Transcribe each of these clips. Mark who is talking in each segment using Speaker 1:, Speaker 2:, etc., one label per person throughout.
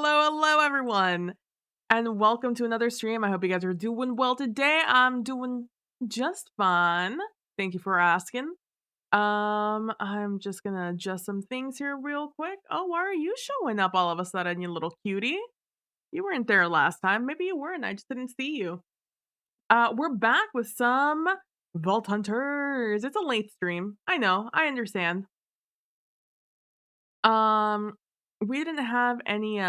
Speaker 1: Hello, everyone, and welcome to another stream. I hope you guys are doing well today. I'm doing just fine. Thank you for asking. I'm just gonna adjust some things here real quick. Oh, why are you showing up all of a sudden, you little cutie? You weren't there last time. Maybe you were, and I just didn't see you. We're back with some Vault Hunters. It's a late stream. I know. I understand. Um, we didn't have any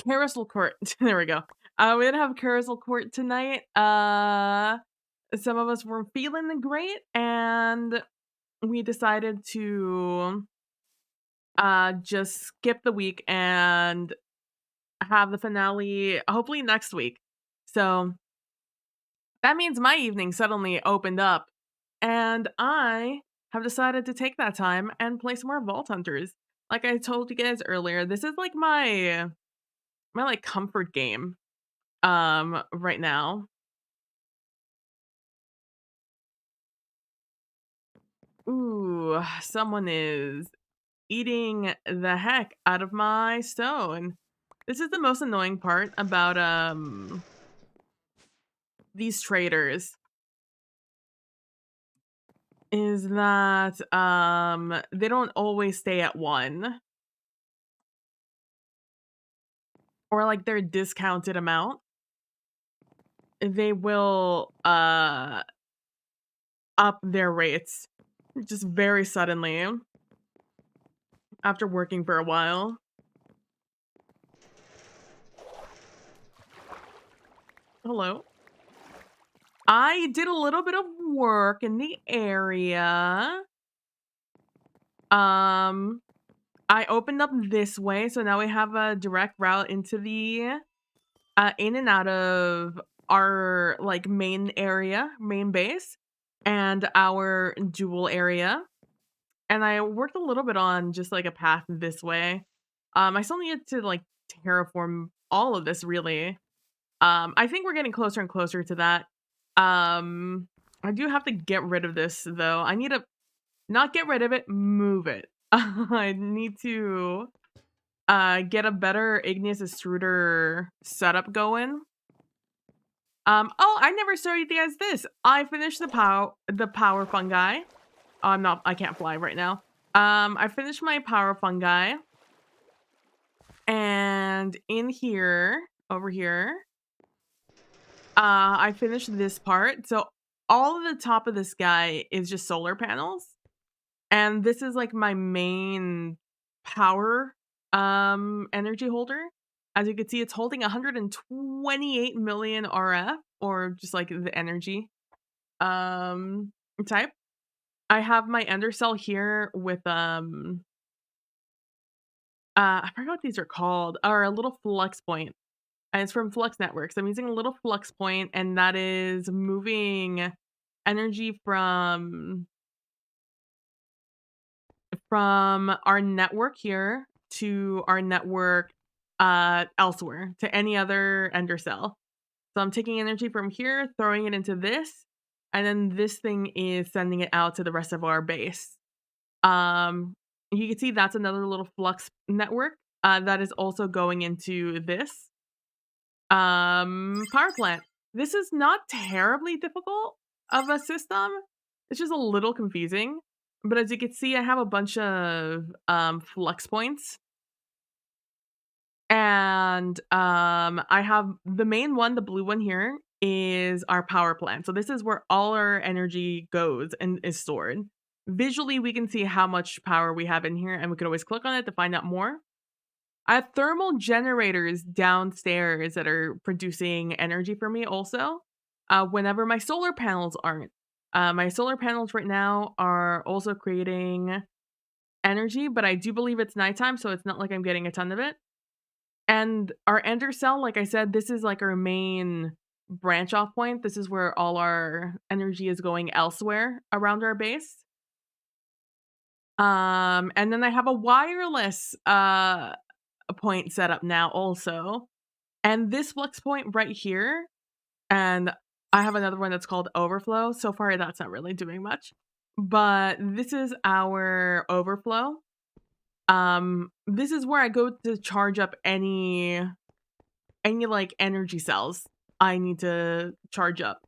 Speaker 1: Carousel Court. There we go. We didn't have Carousel Court tonight. Some of us weren't feeling great, and we decided to just skip the week and have the finale hopefully next week. So that means my evening suddenly opened up, and I have decided to take that time and play some more Vault Hunters. Like I told you guys earlier, this is like my like comfort game right now. Ooh, someone is eating the heck out of my stone. This is the most annoying part about these traders is that they don't always stay at one, or like their discounted amount. They will up their rates just very suddenly after working for a while. Hello. I did a little bit of work in the area. I opened up this way, so now we have a direct route into the in and out of our like main area, main base, and our dual area. And I worked a little bit on just like a path this way. I still needed to like terraform all of this really. I think we're getting closer and closer to that. I do have to get rid of this though. I need to not get rid of it, move it. I need to get a better igneous extruder setup going. Oh, I never showed you guys this. I finished the power fungi. Oh, I can't fly right now. I finished my power fungi. And in here, over here, I finished this part. So all of the top of this guy is just solar panels. And this is like my main power energy holder. As you can see, it's holding 128 million RF, or just like the energy type. I have my ender cell here with I forgot what these are called, or a little flux point. And it's from Flux Networks. I'm using a little flux point, and that is moving energy from our network here to our network elsewhere, to any other ender cell. So I'm taking energy from here, throwing it into this, and then this thing is sending it out to the rest of our base. You can see that's another little flux network that is also going into this power plant. This is not terribly difficult of a system. It's just a little confusing. But as you can see, I have a bunch of flux points. And I have the main one, the blue one here, is our power plant. So this is where all our energy goes and is stored. Visually, we can see how much power we have in here, and we could always click on it to find out more. I have thermal generators downstairs that are producing energy for me also, whenever my solar panels aren't. My solar panels right now are also creating energy, but I do believe it's nighttime, so it's not like I'm getting a ton of it. And our ender cell, like I said, this is like our main branch off point. This is where all our energy is going elsewhere around our base. And then I have a wireless point set up now also. And this flex point right here, and I have another one that's called overflow. So far that's not really doing much. But this is our overflow. This is where I go to charge up any like energy cells I need to charge up.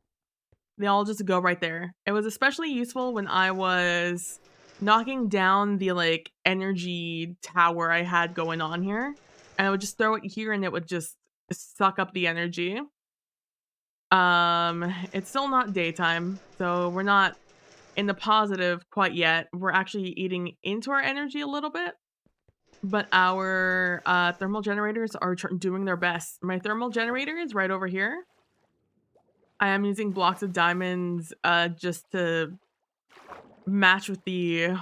Speaker 1: They all just go right there. It was especially useful when I was knocking down the like energy tower I had going on here. And I would just throw it here and it would just suck up the energy. It's still not daytime, so we're not in the positive quite yet. We're actually eating into our energy a little bit. But our thermal generators are doing their best. My thermal generator is right over here. I am using blocks of diamonds just to match with the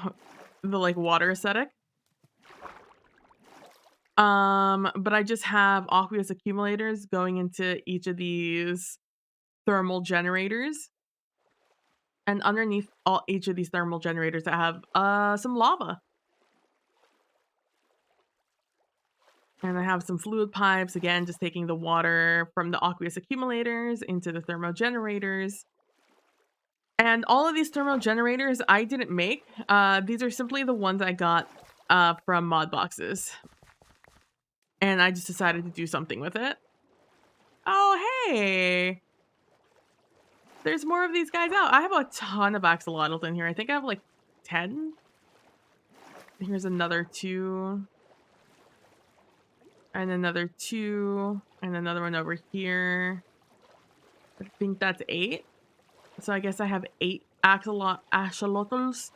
Speaker 1: like water aesthetic. But I just have aqueous accumulators going into each of these thermal generators. And underneath each of these thermal generators, I have some lava. And I have some fluid pipes, again, just taking the water from the aqueous accumulators into the thermo generators. And all of these thermo generators I didn't make. These are simply the ones I got from mod boxes. And I just decided to do something with it. Oh, hey! There's more of these guys out. I have a ton of axolotls in here. I think I have like 10. Here's another 2. And another 2. And another one over here. I think that's 8. So I guess I have 8 axolotls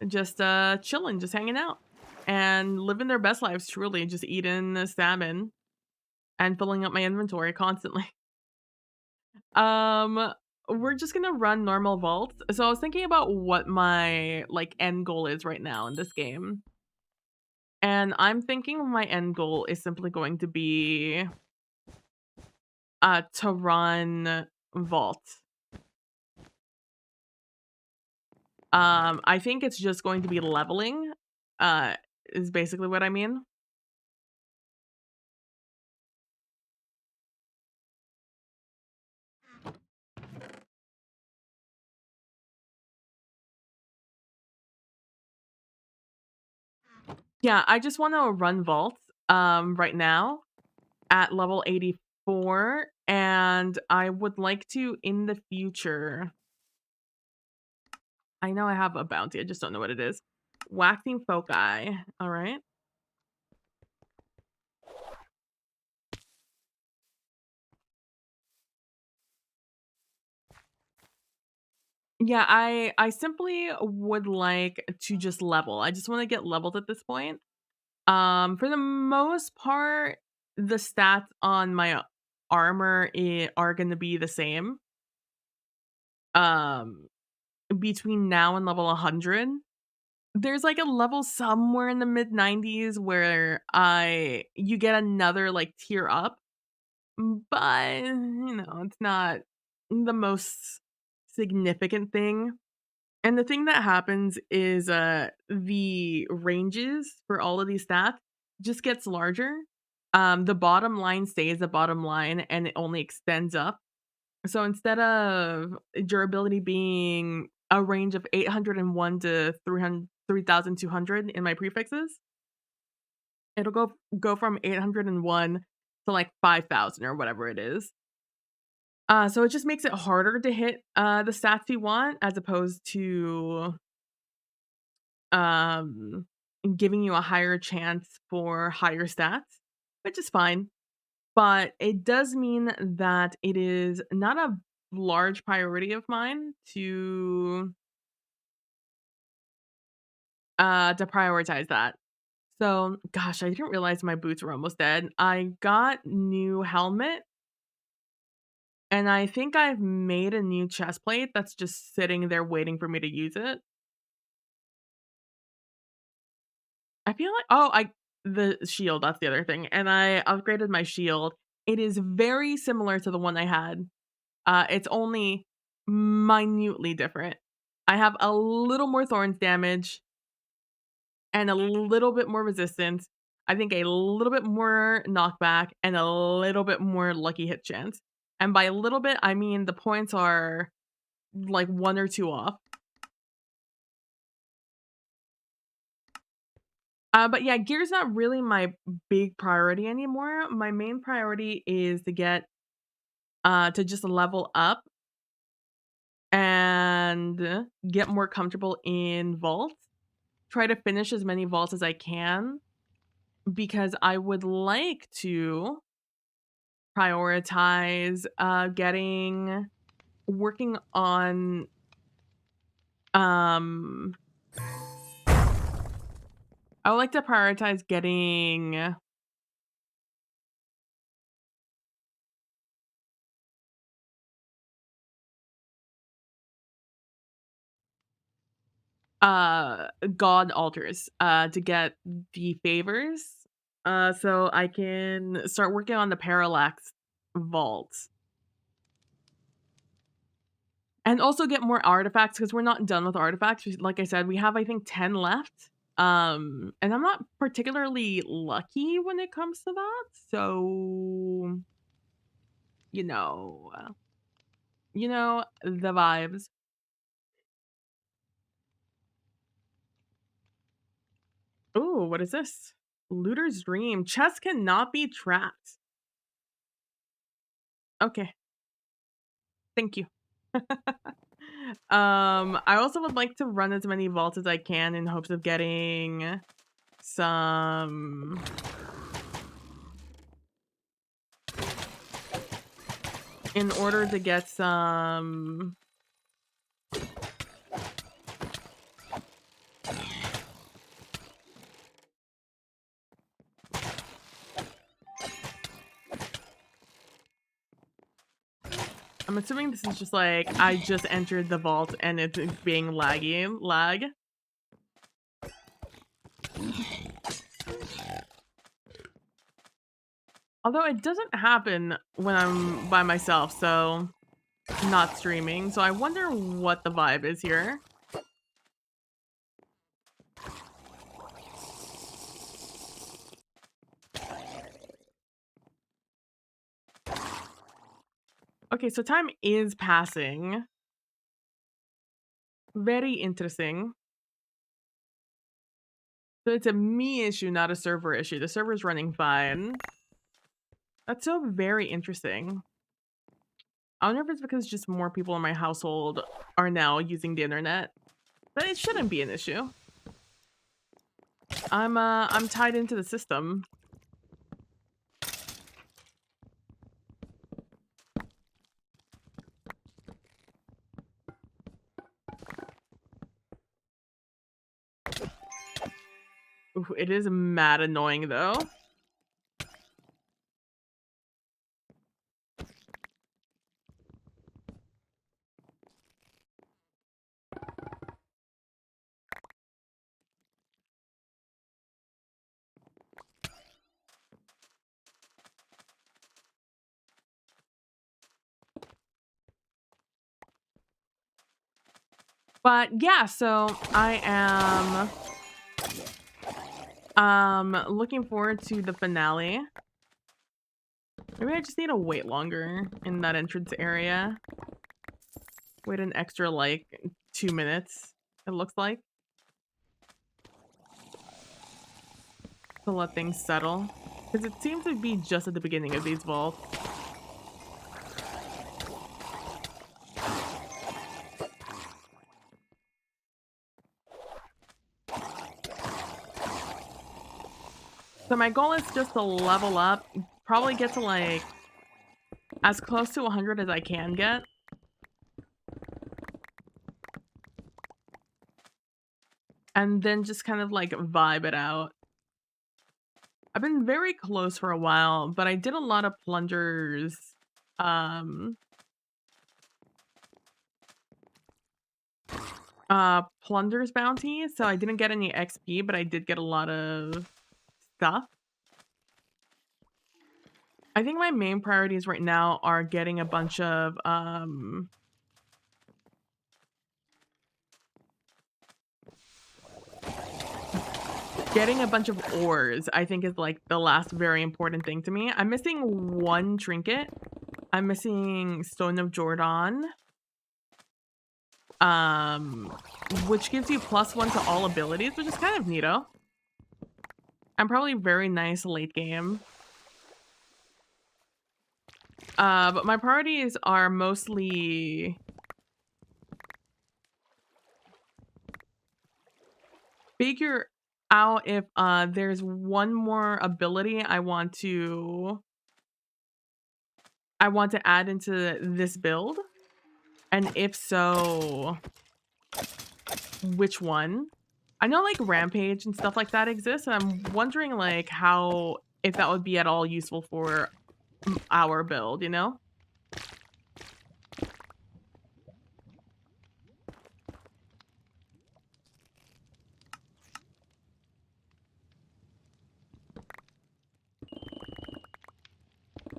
Speaker 1: just chilling, just hanging out. And living their best lives, truly, just eating the salmon and filling up my inventory constantly. Um, we're just gonna run normal vaults. So I was thinking about what my like end goal is right now in this game. And I'm thinking my end goal is simply going to be to run vault. I think it's just going to be leveling, is basically what I mean. Yeah, I just want to run vault right now at level 84, and I would like to in the future. I know I have a bounty, I just don't know what it is. Waxing foci. All right. Yeah, I simply would like to just level. I just want to get leveled at this point. For the most part, the stats on my armor are going to be the same. Um, between now and level 100. There's like a level somewhere in the mid 90s where you get another like tier up, but it's not the most significant thing. And the thing that happens is the ranges for all of these stats just gets larger. The bottom line stays the bottom line and it only extends up. So instead of durability being a range of 801 to 3,200 in my prefixes, it'll go from 801 to like 5,000 or whatever it is. So it just makes it harder to hit the stats you want as opposed to um giving you a higher chance for higher stats, which is fine. But it does mean that it is not a large priority of mine to prioritize that. So, gosh, I didn't realize my boots were almost dead. I got new helmet, and I think I've made a new chest plate that's just sitting there waiting for me to use it. I feel like I the shield, that's the other thing, and I upgraded my shield. It is very similar to the one I had. It's only minutely different. I have a little more thorns damage and a little bit more resistance. I think a little bit more knockback and a little bit more lucky hit chance. And by a little bit, I mean the points are like 1 or 2 off. But yeah, gear's not really my big priority anymore. My main priority is to get to just level up and get more comfortable in vaults. Try to finish as many vaults as I can because I would like to prioritize getting working on um I would like to prioritize getting uh god altars to get the favors so I can start working on the parallax vault and also get more artifacts because we're not done with artifacts. Like I said, we have I think 10 left. And I'm not particularly lucky when it comes to that. So, you know, the vibes. Ooh, what is this? Looter's dream. Chest cannot be trapped. Okay, thank you. I also would like to run as many vaults as I can in hopes of getting some in order to get some I'm assuming this is just like I just entered the vault and it's being lag. Although it doesn't happen when I'm by myself, so not streaming. So I wonder what the vibe is here. Okay, so time is passing. Very interesting. So it's a me issue, not a server issue. The server's running fine. That's so very interesting. I wonder if it's because just more people in my household are now using the internet. But it shouldn't be an issue. I'm tied into the system. Ooh, it is mad annoying though. But yeah, so I am looking forward to the finale. Maybe I just need to wait longer in that entrance area. Wait an extra like 2 minutes, it looks like. To let things settle. Because it seems to be just at the beginning of these vaults. So my goal is just to level up, probably get to like as close to 100 as I can get. And then just kind of like vibe it out. I've been very close for a while, but I did a lot of plungers. Um Plunder's bounty, so I didn't get any XP, but I did get a lot of stuff. I think my main priorities right now are getting a bunch of, getting a bunch of ores, I think is, like, the last very important thing to me. I'm missing 1 trinket. I'm missing Stone of Jordan, um, which gives you +1 to all abilities, which is kind of neato. I'm probably very nice late game. But my priorities are mostly figure out if, there's one more ability I want to add into this build, and if so, which one? I know, like, Rampage and stuff like that exists, and I'm wondering, like, how if that would be at all useful for our build, you know?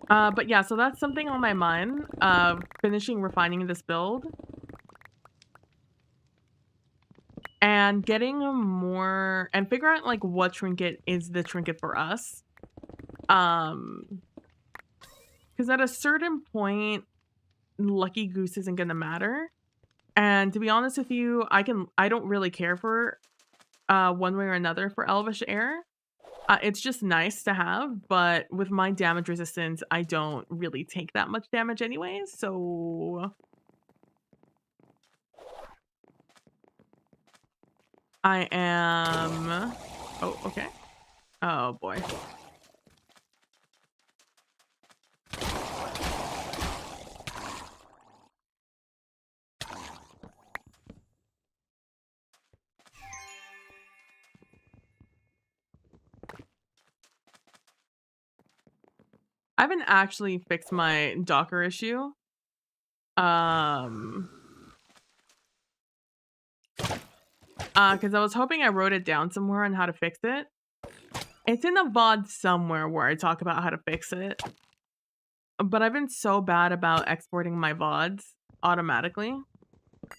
Speaker 1: But yeah, so that's something on my mind, finishing refining this build. And getting more and figure out, like, what trinket is the trinket for us. Because at a certain point, Lucky Goose isn't gonna matter. And to be honest with you, I don't really care for, one way or another for Elvish Air. It's just nice to have, but with my damage resistance, I don't really take that much damage anyways, so I am oh, okay. Oh, boy. I haven't actually fixed my Docker issue. Um, because I was hoping I wrote it down somewhere on how to fix it. It's in a VOD somewhere where I talk about how to fix it. But I've been so bad about exporting my VODs automatically.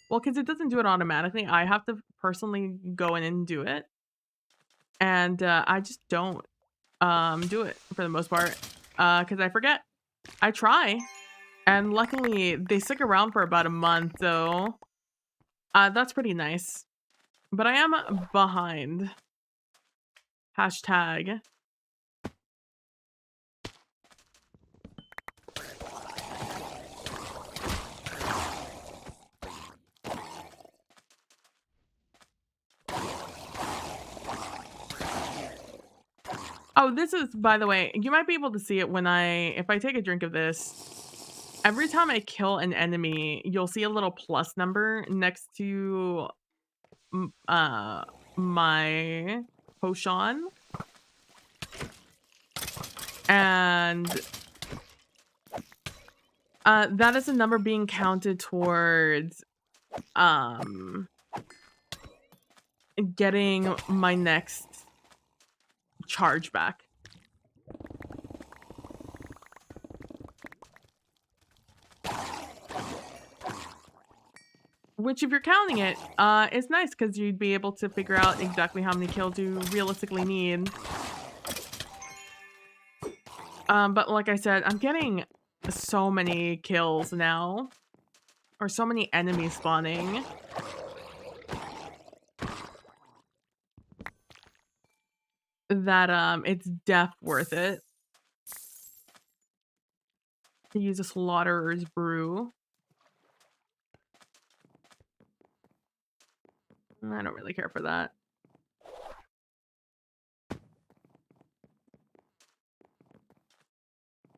Speaker 1: Well, because it doesn't do it automatically. I have to personally go in and do it. And I just don't do it for the most part. Because I forget. I try. And luckily they stick around for about a month, so that's pretty nice. But I am behind. Hashtag. Oh, this is, by the way, you might be able to see it when if I take a drink of this, every time I kill an enemy, you'll see a little plus number next to my potion. And that is a number being counted towards getting my next charge back. Which, if you're counting it, is nice because you'd be able to figure out exactly how many kills you realistically need. But like I said, I'm getting so many kills now. Or so many enemies spawning. That, it's def worth it. To use a Slaughterer's Brew. I don't really care for that.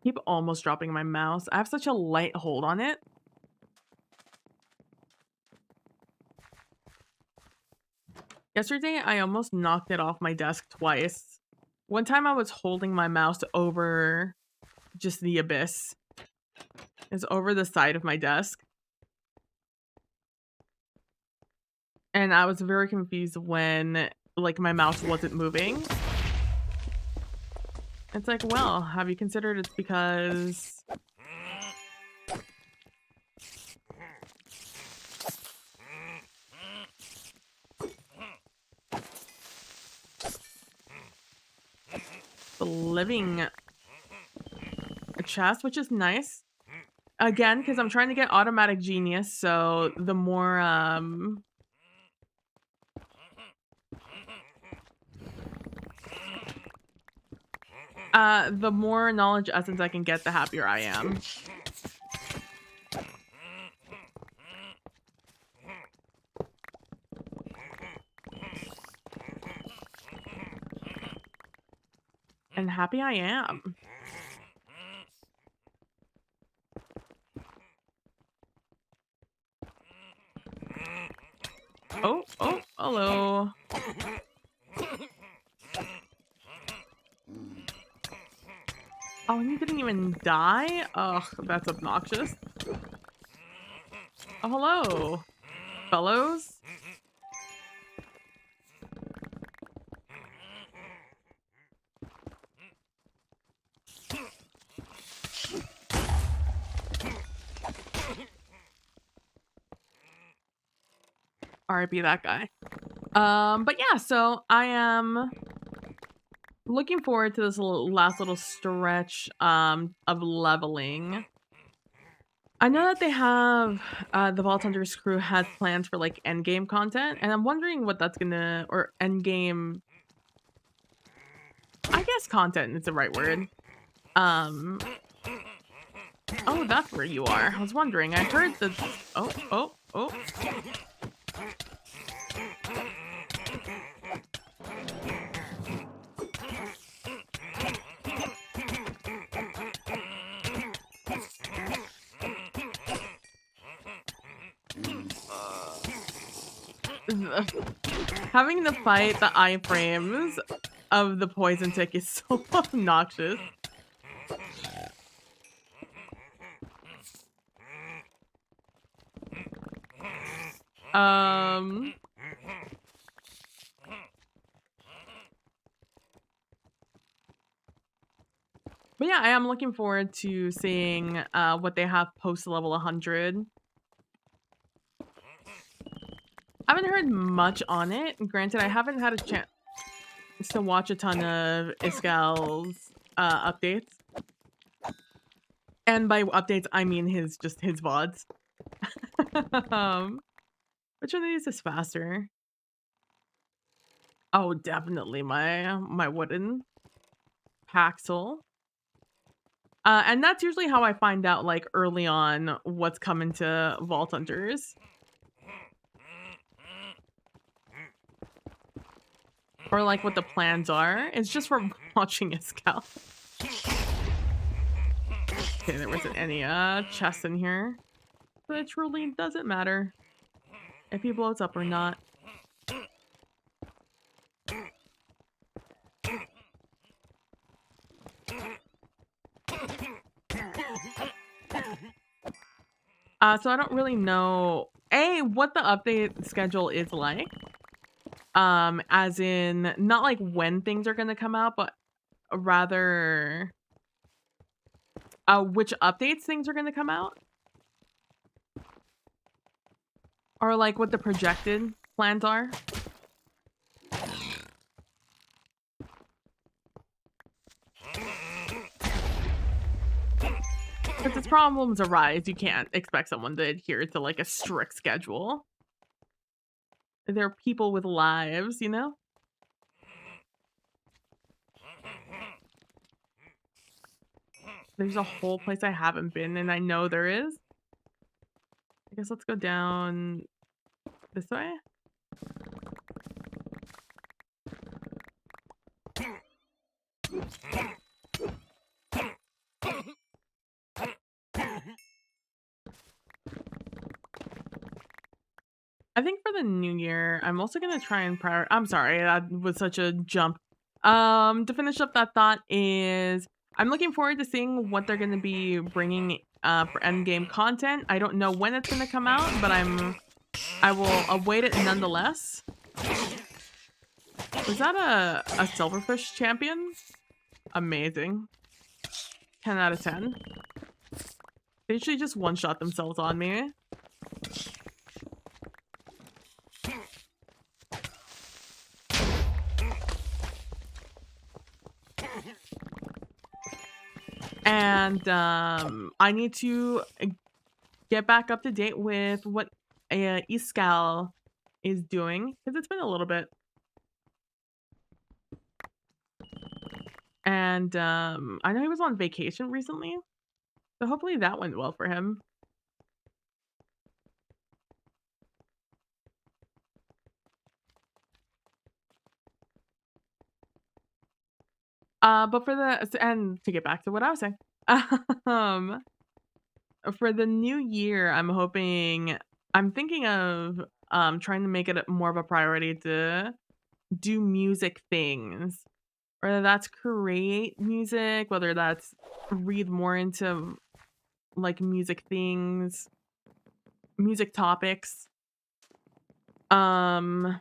Speaker 1: Keep almost dropping my mouse. I have such a light hold on it. Yesterday, I almost knocked it off my desk twice. One time I was holding my mouse over just the abyss. It's over the side of my desk. And I was very confused when, like, my mouse wasn't moving. It's like, well, have you considered it's because the living chest, which is nice. Again, because I'm trying to get automatic genius, so the more knowledge essence I can get, the happier I am. And happy I am. Oh, oh, hello. Oh, and you didn't even die? Ugh, that's obnoxious. Oh, hello, fellows. RIP that guy. But yeah, so I am looking forward to this last little stretch of leveling. I know that they have the Vault Hunters crew has plans for like end game content, and I'm wondering what that's gonna or end game. I guess content is the right word. Um. Oh, that's where you are. I was wondering. I heard the. Oh, oh, oh. Having to fight the iframes of the poison tick is so obnoxious. Um. But yeah, I am looking forward to seeing what they have post level 100. I haven't heard much on it. Granted, I haven't had a chance to watch a ton of Iskal's updates. And by updates, I mean his VODs. Which one of these is faster? Oh, definitely my wooden Paxel. And that's usually how I find out, like, early on what's coming to Vault Hunters. Or, like, what the plans are. It's just from watching Iskal. Okay, there wasn't any, chests in here. But it truly doesn't matter if he blows up or not. So I don't really know, what the update schedule is like. As in, not like when things are gonna come out, but rather, which updates things are gonna come out. Or like what the projected plans are. Because as problems arise, you can't expect someone to adhere to like a strict schedule. They're people with lives, you know? There's a whole place I haven't been, and I know there is. I guess let's go down this way. I think for the new year, I'm also gonna try and I'm sorry, that was such a jump. To finish up that thought is I'm looking forward to seeing what they're gonna be bringing for endgame content. I don't know when it's gonna come out, but I'm I will await it nonetheless. Was that a silverfish champion? Amazing. 10 out of 10. They usually just one-shot themselves on me. And I need to get back up to date with what Iskal is doing because it's been a little bit. And I know he was on vacation recently, so hopefully that went well for him. But for and to get back to what I was saying, um, for the new year, I'm thinking of trying to make it more of a priority to do music things, whether that's create music, whether that's read more into like music things, music topics. Um,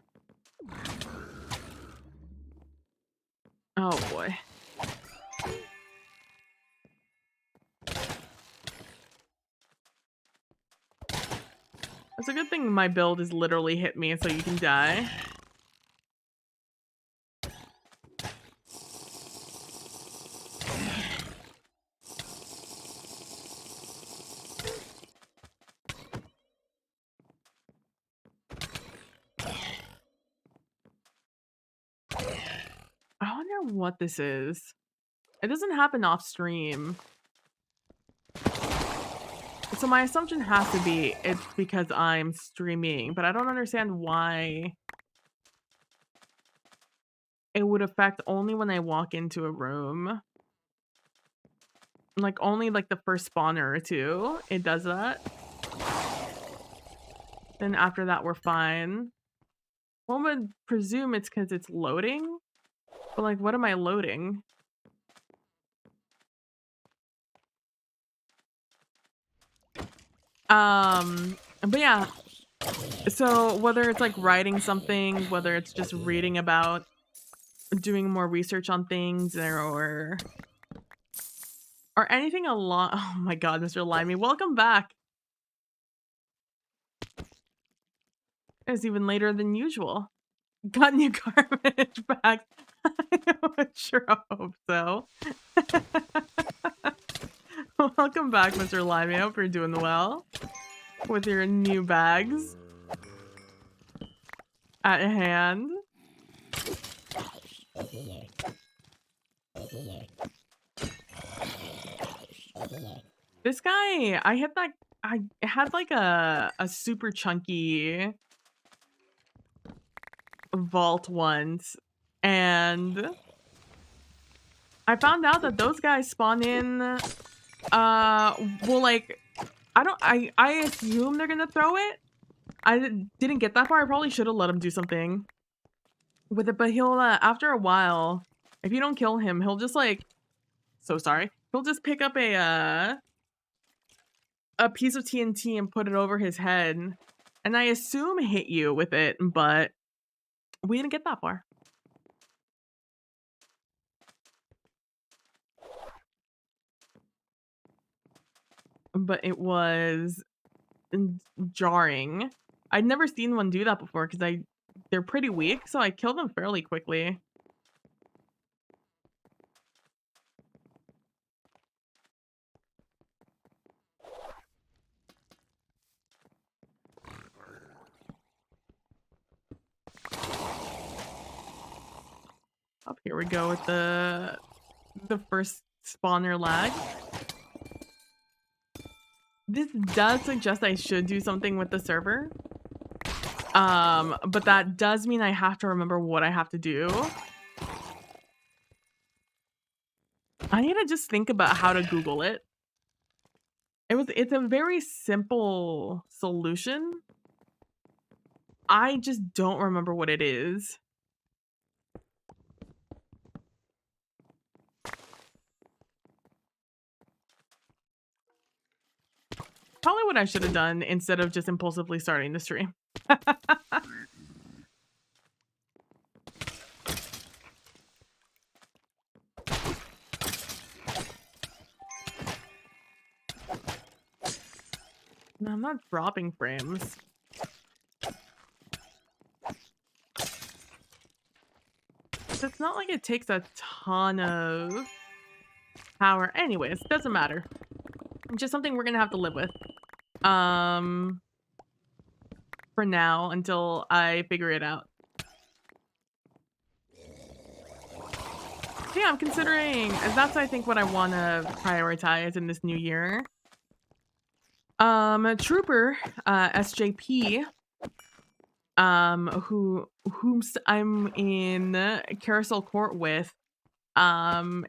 Speaker 1: oh boy. It's a good thing my build is literally hit me so you can die. I wonder what this is. It doesn't happen off stream. So my assumption has to be it's because I'm streaming, but I don't understand why it would affect only when I walk into a room. Like only like the first spawner or two, it does that. Then after that, we're fine. One would presume it's because it's loading, but like, what am I loading? But yeah, so whether it's like writing something, whether it's just reading about doing more research on things or anything along oh my god, Mr. Limey, welcome back. It's even later than usual. Got new garbage bags. I sure hope so. Welcome back, Mr. Limey. I hope you're doing well with your new bags at hand. This guy, I had like a super chunky vault once, and I found out that those guys spawn in well, like I assume they're gonna throw it. Didn't get that far. I probably should have let him do something with it, but he'll after a while, if you don't kill him, he'll just like so sorry. He'll just pick up a piece of TNT and put it over his head. And I assume hit you with it, but we didn't get that far. But it was jarring. I'd never seen one do that before because they're pretty weak, so I killed them fairly quickly. Up here we go with the first spawner lag. This does suggest I should do something with the server. But that does mean I have to remember what I have to do. I need to just think about how to Google it. It's a very simple solution. I just don't remember what it is. Probably what I should have done instead of just impulsively starting the stream. No, I'm not dropping frames. It's not like it takes a ton of power. Anyways, doesn't matter. It's just something we're gonna have to live with. For now, until I figure it out. Yeah, I'm considering that's I think what I want to prioritize in this new year. Trooper, SJP, whom I'm in Carousel Court with,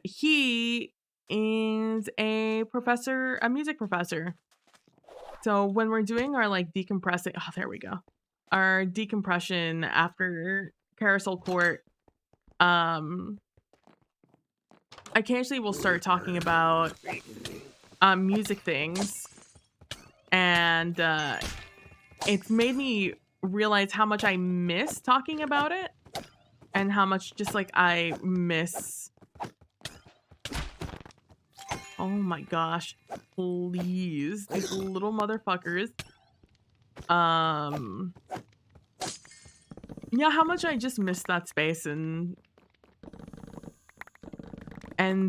Speaker 1: he is a professor, a music professor. So when we're doing our like decompressing, oh, there we go, our decompression after Carousel Court, occasionally we'll start talking about music things, and it's made me realize how much I miss talking about it, and how much just like I miss. Oh my gosh, please, these little motherfuckers. Yeah, how much I just miss that space and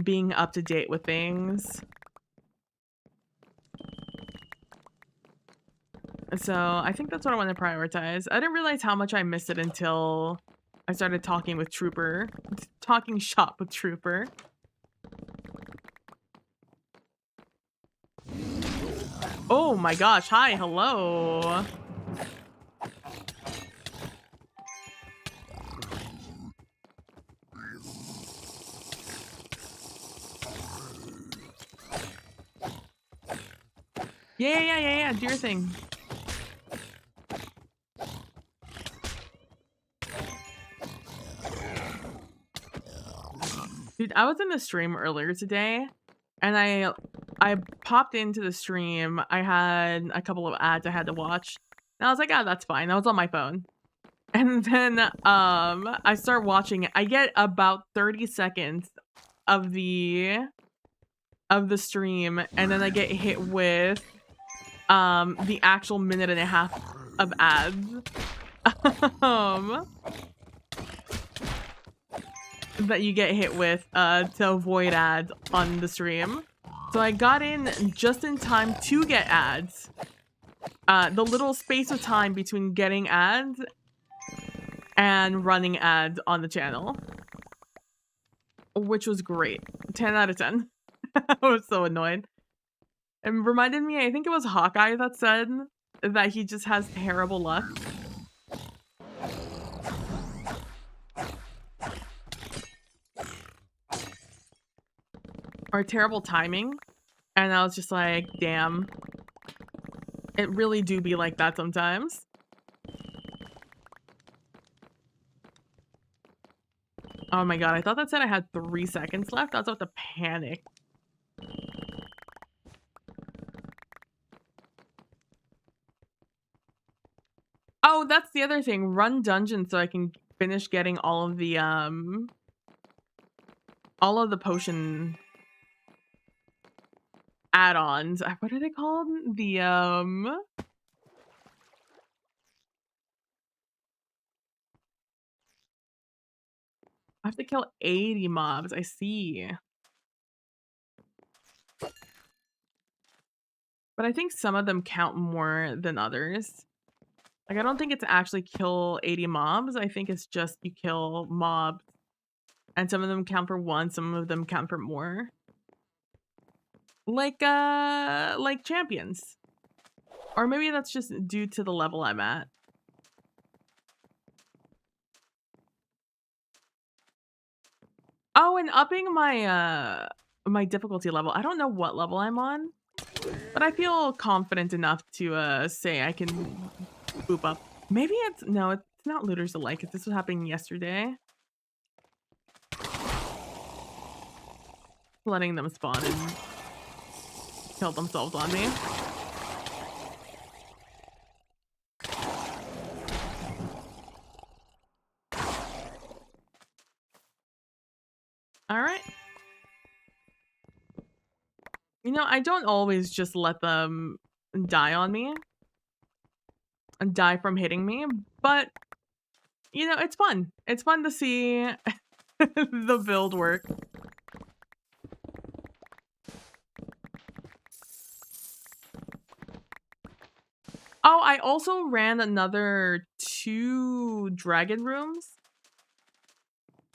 Speaker 1: being up to date with things. So I think that's what I want to prioritize. I didn't realize how much I missed it until I started talking with Trooper, talking shop with Trooper. Oh my gosh, hi, hello. Yeah, do your thing. Dude, I was in the stream earlier today, and I popped into the stream. I had a couple of ads I had to watch. And I was like, ah, that's fine. I was on my phone. And then I start watching it. I get about 30 seconds of the stream, and then I get hit with the actual minute and a half of ads. That you get hit with to avoid ads on the stream. So I got in just in time to get ads. The little space of time between getting ads and running ads on the channel, which was great. 10 out of 10. I was so annoyed. It reminded me, I think it was Hawkeye that said that he just has terrible luck. Or terrible timing. And I was just like, damn. It really do be like that sometimes. Oh my god, I thought that said I had 3 seconds left. I was about to panic. Oh, that's the other thing. Run dungeons so I can finish getting all of the potion add-ons. What are they called? The I have to kill 80 mobs. I see. But I think some of them count more than others. Like, I don't think it's actually kill 80 mobs. I think it's just you kill mobs. And some of them count for 1, some of them count for more. Like champions. Or maybe that's just due to the level I'm at. Oh, and upping my my difficulty level. I don't know what level I'm on, but I feel confident enough to say I can boop up. Maybe it's not looters alike. This was happening yesterday. Letting them spawn and kill themselves on me. You know, I don't always just let them die on me and die from hitting me, but you know, it's fun. It's fun to see the build work. Oh, I also ran another 2 dragon rooms.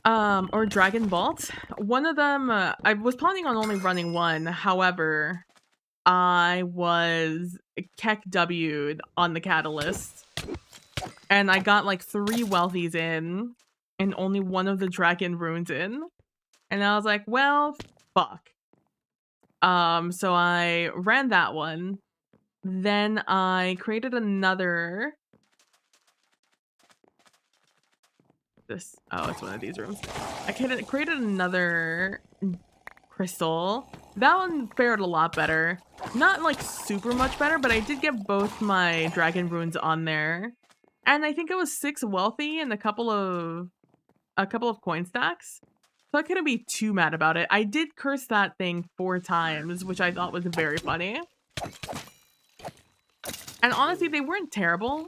Speaker 1: Or dragon vaults. One of them, I was planning on only running one. However, I was Keck W'd on the catalyst. And I got like 3 wealthies in and only one of the dragon runes in. And I was like, well, fuck. So I ran that one. Then I created another. Oh, it's one of these rooms. I created another crystal. That one fared a lot better. Not like super much better, but I did get both my dragon runes on there. And I think it was 6 wealthy and a couple of coin stacks. So I couldn't be too mad about it. I did curse that thing 4 times, which I thought was very funny. And honestly, they weren't terrible.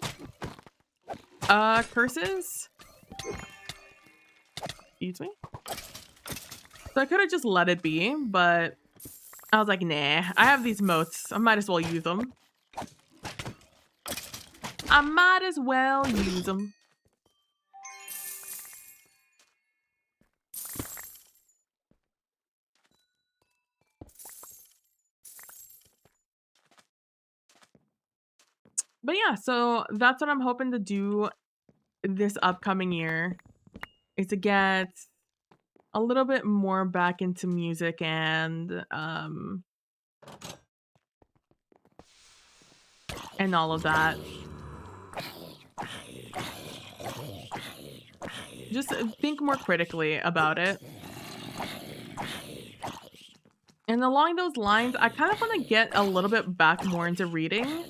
Speaker 1: Curses. Excuse me. So I could have just let it be, but I was like, nah, I have these moats. I might as well use them. I might as well use them. But yeah, so that's what I'm hoping to do this upcoming year, is to get a little bit more back into music and all of that. Just think more critically about it. And along those lines, I kind of want to get a little bit back more into reading.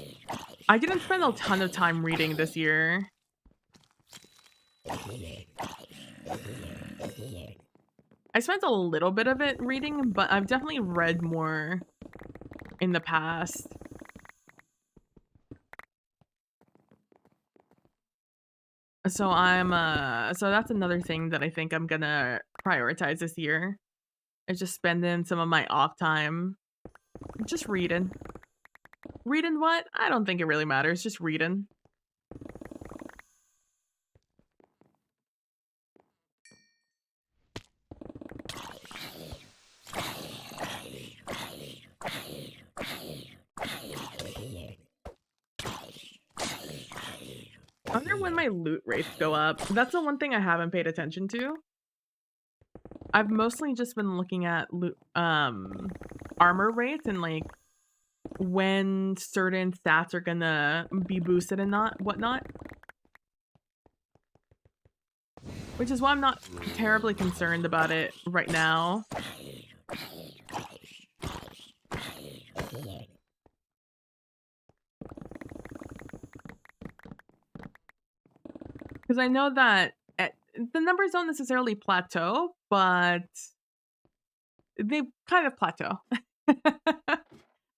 Speaker 1: I didn't spend a ton of time reading this year. I spent a little bit of it reading, but I've definitely read more in the past. So so that's another thing that I think I'm gonna prioritize this year. Is just spending some of my off time just reading. Reading what? I don't think it really matters, just reading. I wonder when my loot rates go up. That's the one thing I haven't paid attention to. I've mostly just been looking at loot, armor rates and like when certain stats are gonna be boosted and whatnot. Which is why I'm not terribly concerned about it right now. Because I know that the numbers don't necessarily plateau, but they kind of plateau.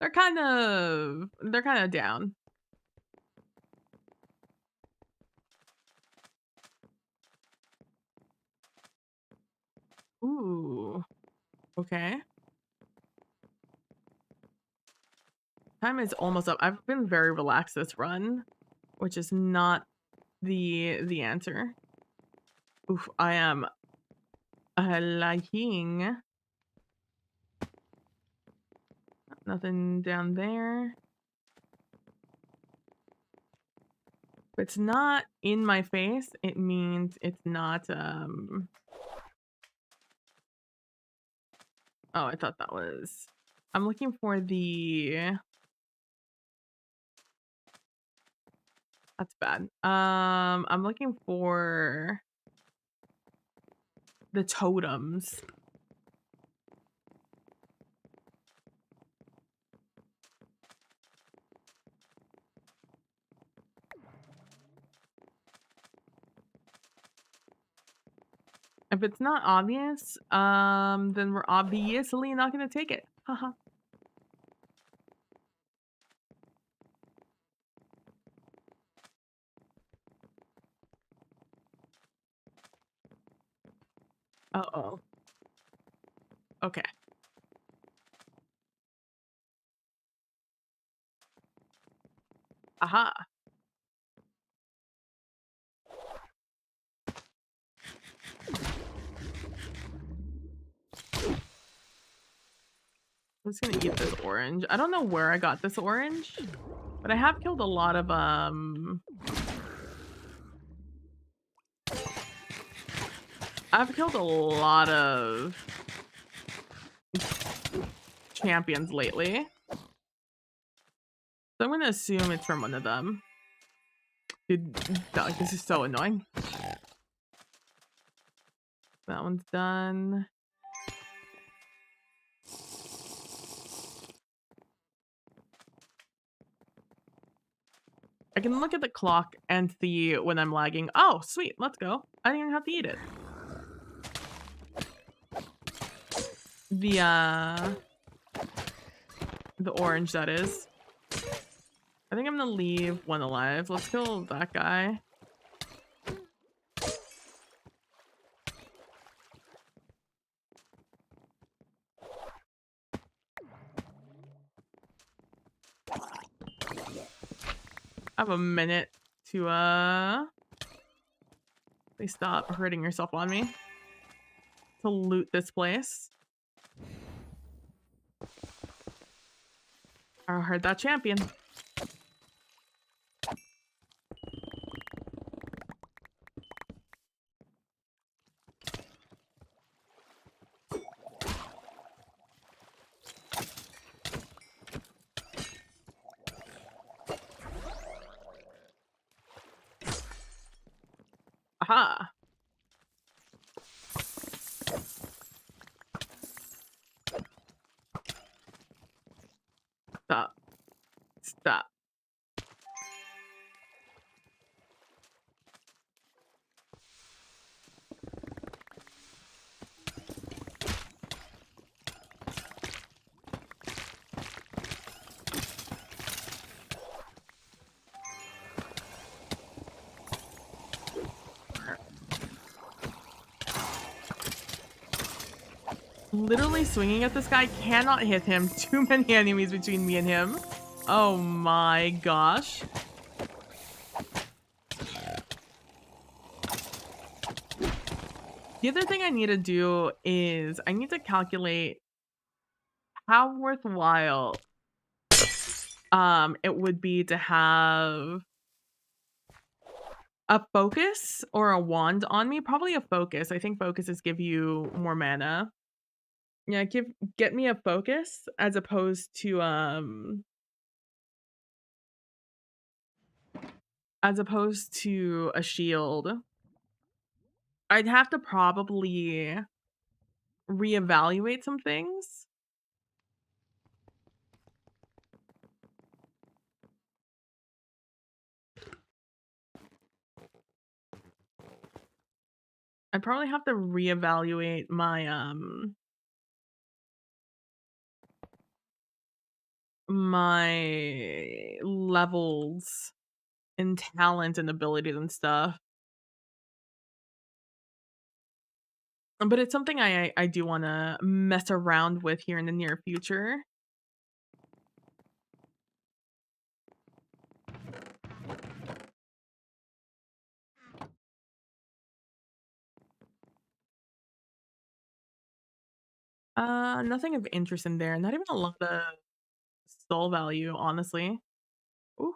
Speaker 1: they're kind of down. Ooh. Okay. Time is almost up. I've been very relaxed this run, which is not the answer. Oof, I am lying. Nothing down there. If it's not in my face, it means it's not, oh, I thought that was... I'm looking for the... That's bad. I'm looking for the totems. If it's not obvious, then we're obviously not gonna take it. Haha. Uh-oh. Okay. Aha. I'm just gonna eat this orange. I don't know where I got this orange, but I have killed a lot of I've killed a lot of champions lately. So I'm gonna assume it's from one of them. Dude, God, this is so annoying. That one's done. I can look at the clock and see when I'm lagging. Oh, sweet, let's go. I didn't even have to eat it. The orange, that is. I think I'm gonna leave one alive. Let's kill that guy. I have a minute to please stop hurting yourself on me. To loot this place. I heard that champion. Aha. Stop. Stop. Literally swinging at this guy, cannot hit him. Too many enemies between me and him. Oh my gosh. The other thing I need to do is I need to calculate how worthwhile it would be to have a focus or a wand on me. Probably a focus. I think focuses give you more mana. Yeah, get me a focus as opposed to a shield. I'd have to probably reevaluate some things. I'd probably have to reevaluate my levels and talent and abilities and stuff. But it's something I do wanna mess around with here in the near future. Nothing of interest in there. Not even a lot of soul value, honestly. Ooh,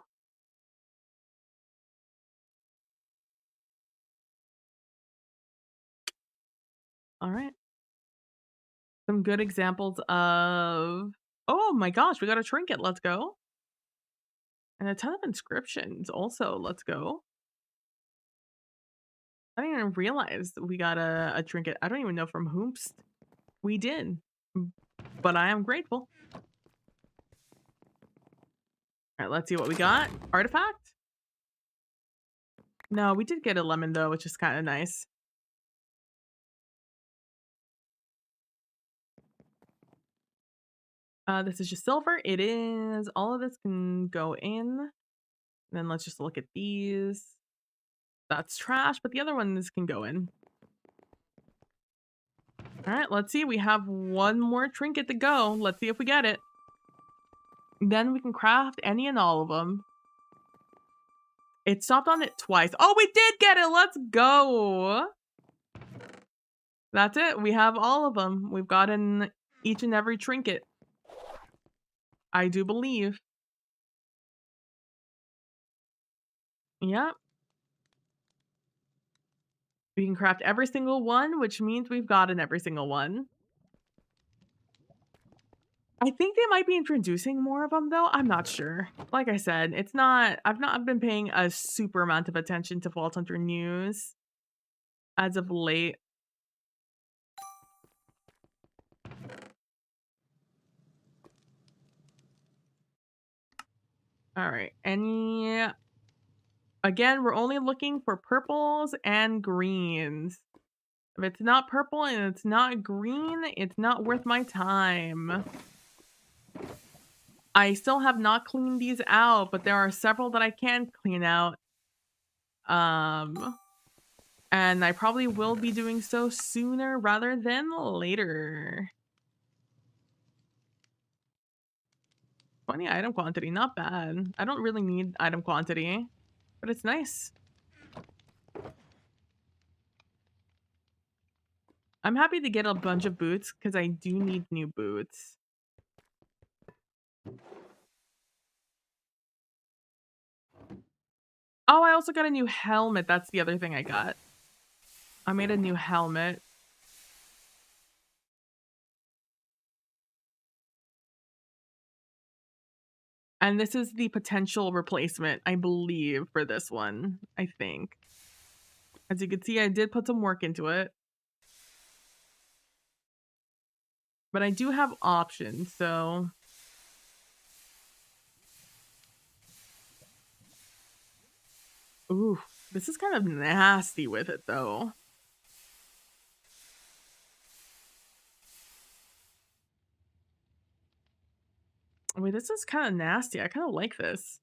Speaker 1: alright. Some good examples of oh my gosh, we got a trinket, let's go. And a ton of inscriptions also, let's go. I didn't even realize we got a trinket. I don't even know from whomst we did, but I am grateful. Alright, let's see what we got. Artifact? No, we did get a lemon though, which is kinda nice. This is just silver. It is. All of this can go in. Then let's just look at these. That's trash, but the other ones can go in. All right, let's see. We have one more trinket to go. Let's see if we get it. Then we can craft any and all of them. It stopped on it twice. Oh, we did get it. Let's go. That's it. We have all of them. We've gotten each and every trinket. I do believe. Yep. We can craft every single one, which means we've gotten every single one. I think they might be introducing more of them though. I'm not sure. Like I said, I've been paying a super amount of attention to Vault Hunter news as of late. All right. Again, we're only looking for purples and greens. If it's not purple and it's not green, it's not worth my time. I still have not cleaned these out, but there are several that I can clean out. And I probably will be doing so sooner rather than later. 20 item quantity, not bad. I don't really need item quantity, but it's nice. I'm happy to get a bunch of boots because I do need new boots. Oh, I also got a new helmet. That's the other thing I got. I made a new helmet. And this is the potential replacement, I believe, for this one, I think. As you can see, I did put some work into it. But I do have options, so... Ooh, this is kind of nasty with it, though. Wait, this is kind of nasty. I kind of like this.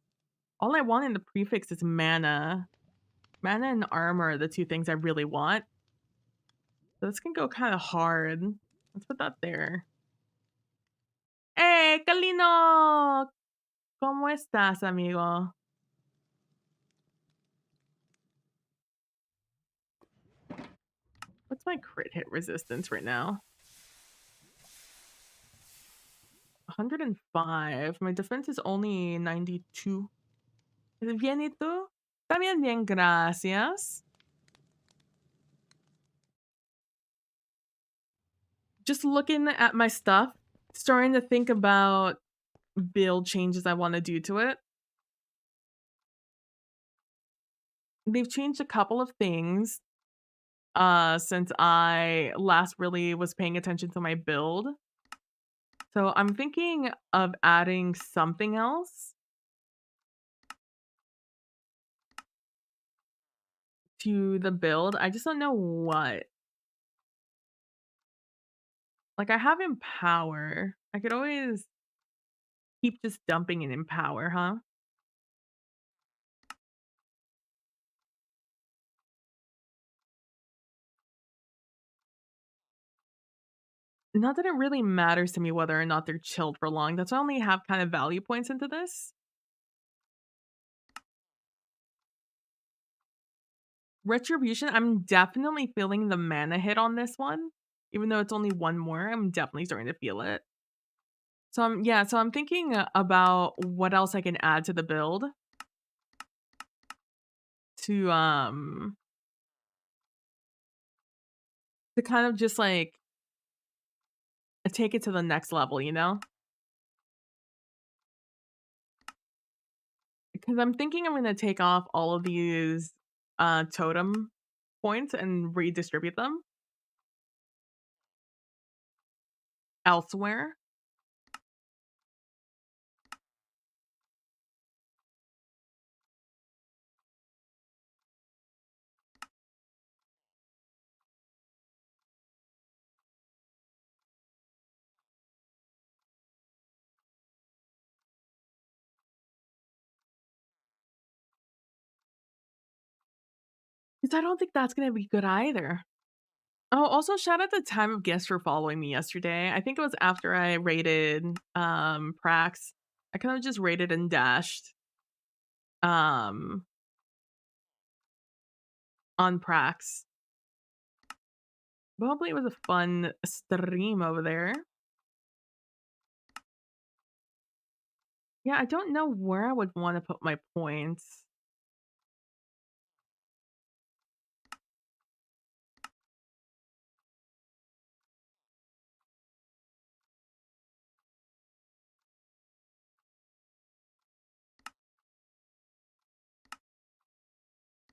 Speaker 1: All I want in the prefix is mana. Mana and armor are the two things I really want. So this can go kind of hard. Let's put that there. Hey, Kalino! ¿Cómo estás, amigo? What's my crit hit resistance right now? 105. My defense is only 92. Bien, ¿y tú? También bien, gracias. Just looking at my stuff, starting to think about build changes I want to do to it. They've changed a couple of things since I last really was paying attention to my build. So I'm thinking of adding something else to the build. I just don't know what. Like I have Empower. I could always keep just dumping in Empower, huh? Not that it really matters to me whether or not they're chilled for long. That's why I only have kind of value points into this. Retribution, I'm definitely feeling the mana hit on this one. Even though it's only one more, I'm definitely starting to feel it. So I'm thinking about what else I can add to the build to kind of just like take it to the next level, you know? Because I'm thinking I'm going to take off all of these totem points and redistribute them elsewhere. Because I don't think that's going to be good either. Oh, also shout out to Time of Guest for following me yesterday. I think it was after I raided Prax. I kind of just raided and dashed um on Prax. But hopefully it was a fun stream over there. Yeah, I don't know where I would want to put my points.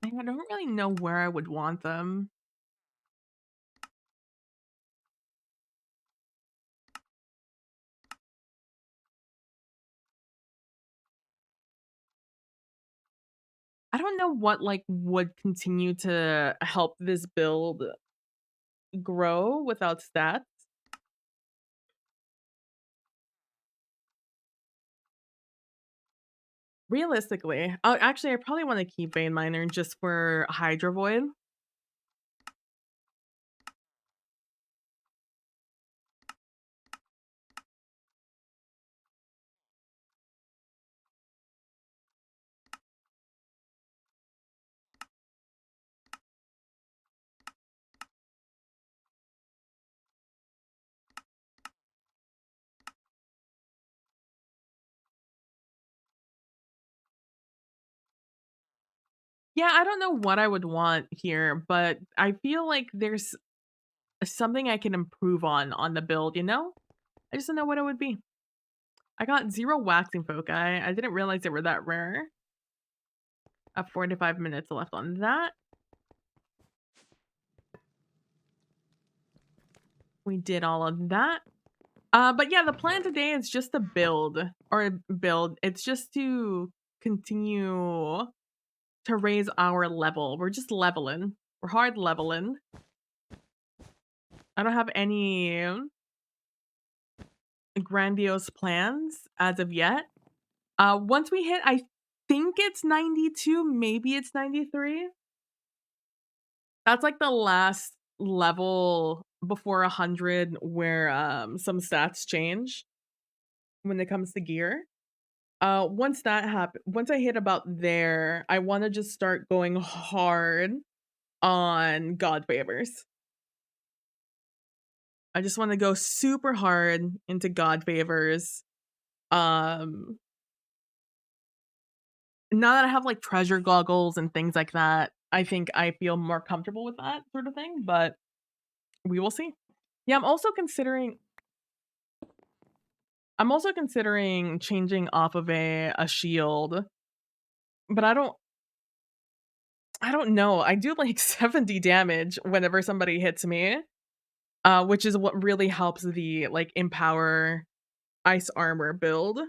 Speaker 1: I don't really know where I would want them. I don't know what like would continue to help this build grow without stats. Realistically, oh, actually, I probably want to keep Vein Miner just for Hydra Void. Yeah, I don't know what I would want here, but I feel like there's something I can improve on the build, you know? I just don't know what it would be. I got 0 waxing foci. I didn't realize they were that rare. 45 minutes left on that. We did all of that. But yeah, the plan today is just to build. It's just to continue to raise our level. We're just leveling. We're hard leveling. I don't have any grandiose plans as of yet. Once we hit, I think it's 92, maybe it's 93. That's like the last level before 100 where some stats change when it comes to gear. Once that happens, once I hit about there, I want to just start going hard on God favors. I just want to go super hard into God favors. Um Now that I have like treasure goggles and things like that, I think I feel more comfortable with that sort of thing, but we will see. Yeah, I'm also considering changing off of a shield, but I don't know. I do like 70 damage whenever somebody hits me, which is what really helps the like empower ice armor build.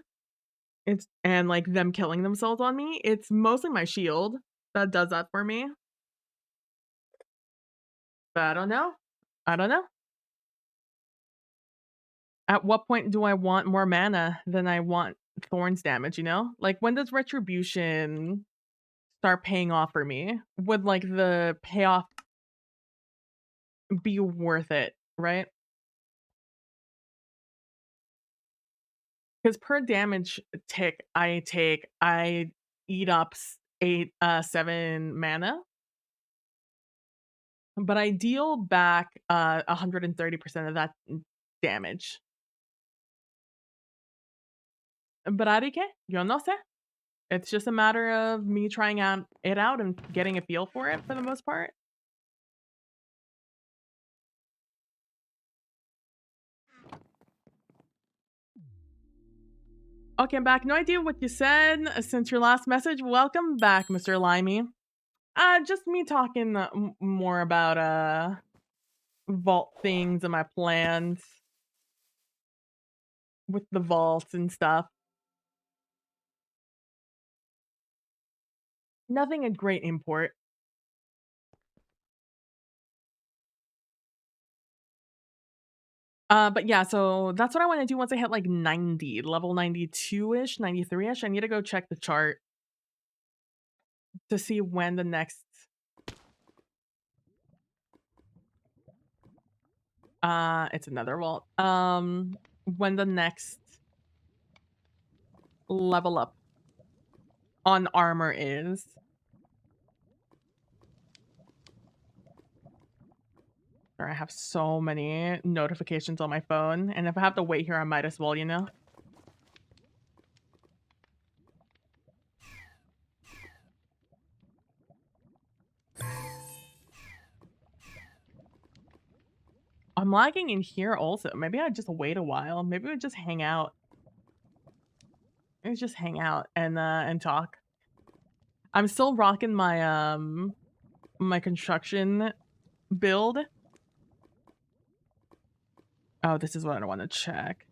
Speaker 1: It's and like them killing themselves on me. It's mostly my shield that does that for me. But I don't know. I don't know. At what point do I want more mana than I want Thorn's damage, you know? Like, when does Retribution start paying off for me? Would, like, the payoff be worth it, right? Because per damage tick I eat up 7 mana, but I deal back 130% of that damage. But ¿qué? Yo no sé. It's just a matter of me trying it out and getting a feel for it for the most part. Okay, I'm back. No idea what you said since your last message. Welcome back, Mr. Limey. Just me talking more about vault things and my plans with the vaults and stuff. Nothing a great import. But yeah, so that's what I want to do once I hit like 90, level 92-ish, 93-ish. I need to go check the chart to see when the next It's another vault. When the next level up on armor is. Or I have so many notifications on my phone, and if I have to wait here, I might as well, you know? I'm lagging in here also. Maybe I just wait a while. Maybe we just hang out. Maybe just hang out and talk. I'm still rocking my construction build. Oh, this is what I want to check.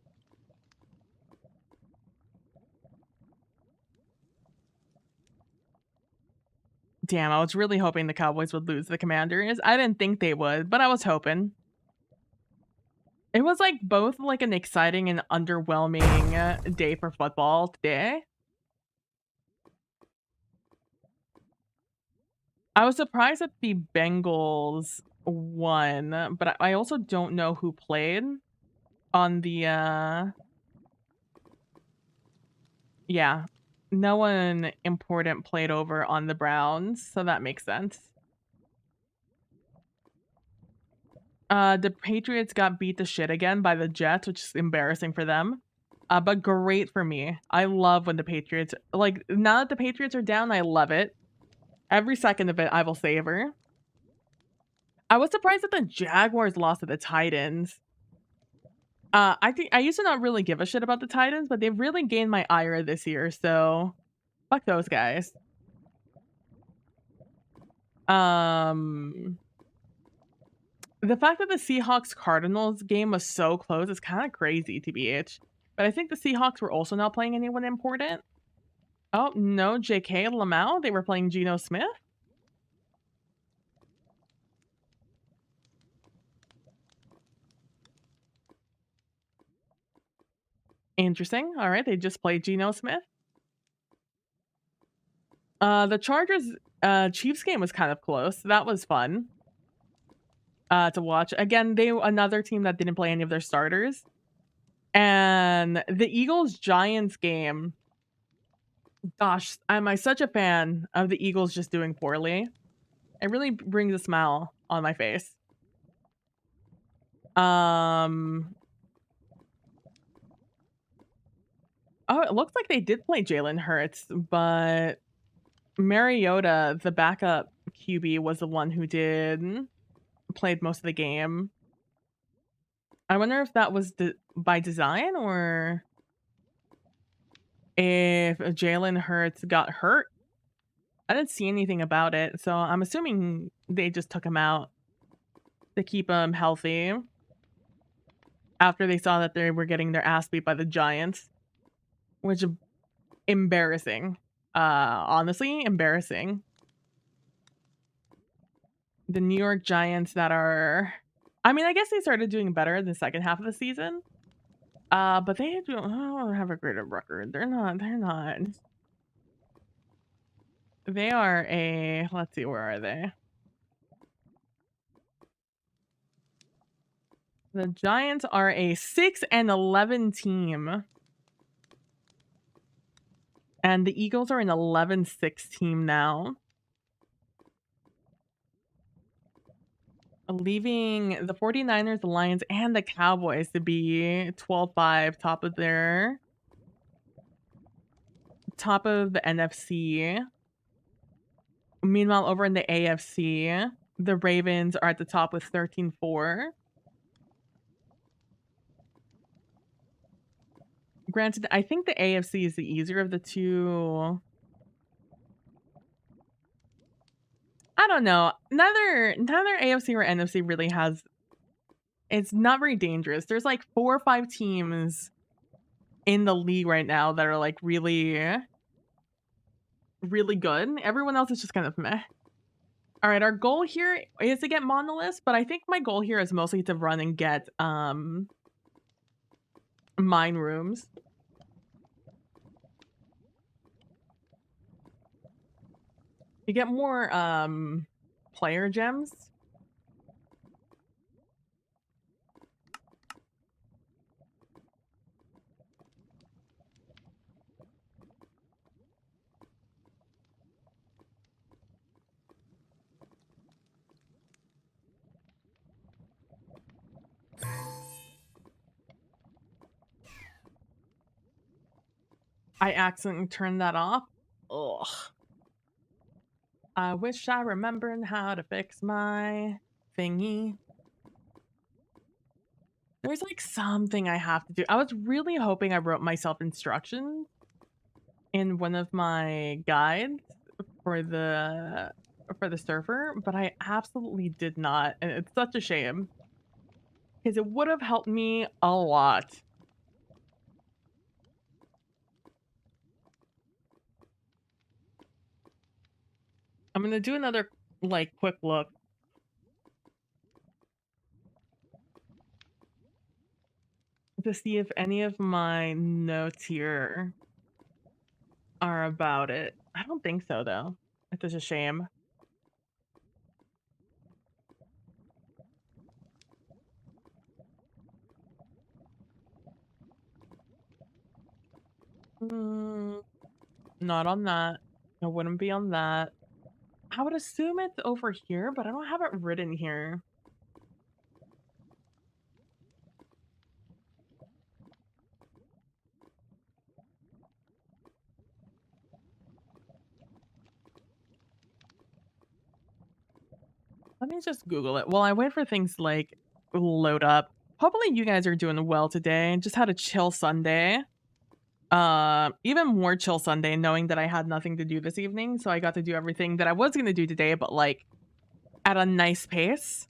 Speaker 1: Damn, I was really hoping the Cowboys would lose the Commanders. I didn't think they would, but I was hoping. It was like both like an exciting and underwhelming day for football today. I was surprised that the Bengals won, but I also don't know who played on the yeah. No one important played over on the Browns, so that makes sense. The Patriots got beat to shit again by the Jets, which is embarrassing for them. But great for me. I love when the Patriots like now that the Patriots are down, I love it. Every second of it I will savor. I was surprised that the Jaguars lost to the Titans. I think I used to not really give a shit about the Titans, but they've really gained my ire this year, so fuck those guys. Um, the fact that the Seahawks Cardinals game was so close is kind of crazy, TBH. But I think the Seahawks were also not playing anyone important. Oh no, J.K. Lamau. They were playing Geno Smith. Interesting. All right, they just played Geno Smith. The Chargers Chiefs game was kind of close. That was fun to watch. Again, they another team that didn't play any of their starters. And the Eagles Giants game, gosh, am I such a fan of the Eagles just doing poorly? It really brings a smile on my face. Oh, it looks like they did play Jalen Hurts, but Mariota, the backup QB, was the one who played most of the game. I wonder if that was by design or if Jalen Hurts got hurt. I didn't see anything about it, so I'm assuming they just took him out to keep him healthy after they saw that they were getting their ass beat by the Giants, which embarrassing. Honestly, embarrassing. The New York Giants that are I mean, I guess they started doing better in the second half of the season. But they don't have a great record. They're not. They are a let's see, where are they? The Giants are a 6-11 team. And the Eagles are an 11-6 team now. Leaving the 49ers, the Lions, and the Cowboys to be 12-5, top of the NFC. Meanwhile, over in the AFC, the Ravens are at the top with 13-4. Granted, I think the AFC is the easier of the two. I don't know. Neither AFC or NFC really has. It's not very dangerous. There's like 4 or 5 teams in the league right now that are like really, really good. Everyone else is just kind of meh. All right, our goal here is to get monoliths, but I think my goal here is mostly to run and get mine rooms. You get more player gems. I accidentally turned that off. Ugh. I wish I remembered how to fix my thingy. There's, like, something I have to do. I was really hoping I wrote myself instructions in one of my guides for the server, but I absolutely did not, and it's such a shame because it would have helped me a lot. I'm gonna do another, like, quick look to see if any of my notes here are about it. I don't think so, though. It's just a shame. Mm, not on that. It wouldn't be on that. I would assume it's over here, but I don't have it written here. Let me just Google it while I wait for things to, like, load up. Hopefully you guys are doing well today. Just had a chill Sunday. Even more chill Sunday knowing that I had nothing to do this evening, so I got to do everything that I was gonna do today, but, like, at a nice pace.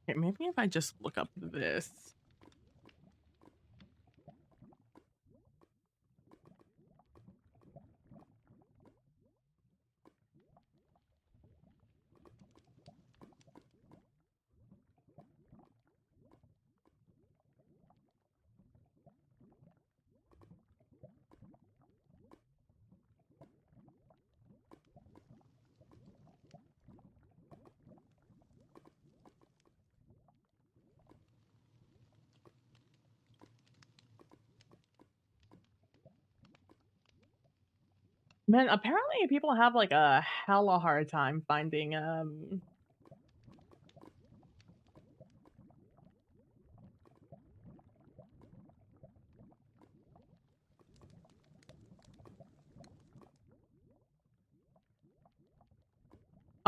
Speaker 1: Okay, maybe if I just look up this. Man, apparently people have, like, a hella hard time finding, a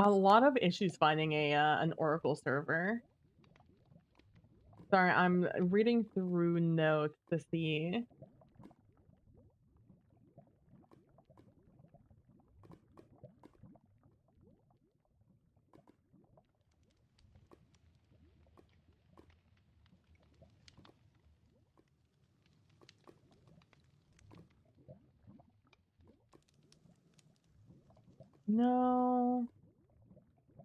Speaker 1: lot of issues finding an Oracle server. Sorry, I'm reading through notes to see. No.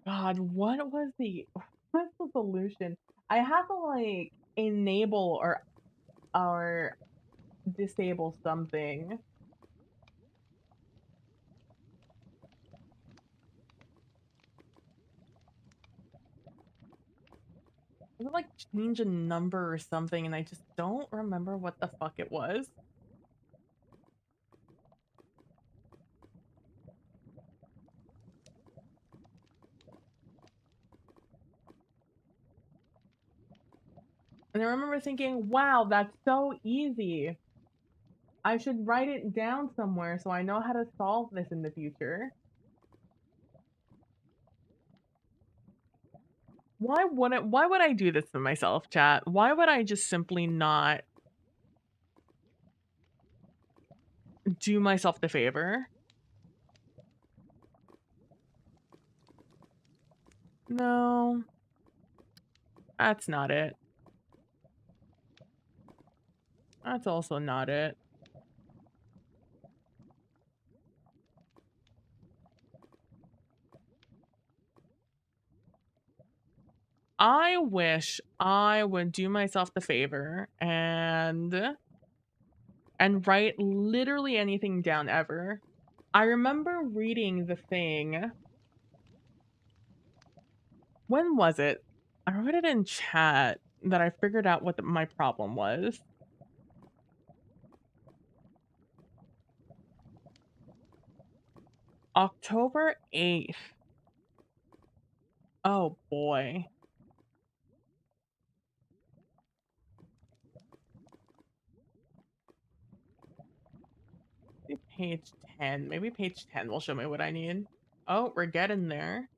Speaker 1: God, what was the what's the solution? I have to, like, enable or disable something. Was it, like, change a number or something, and I just don't remember what the fuck it was. And I remember thinking, "Wow, that's so easy. I should write it down somewhere so I know how to solve this in the future." Why would I do this to myself, chat? Why would I just simply not do myself the favor? No, that's not it. That's also not it. I wish I would do myself the favor and and write literally anything down ever. I remember reading the thing. When was it? I wrote it in chat that I figured out what my problem was. October 8th. Oh boy. Maybe page 10. Maybe page 10 will show me what I need. Oh, we're getting there.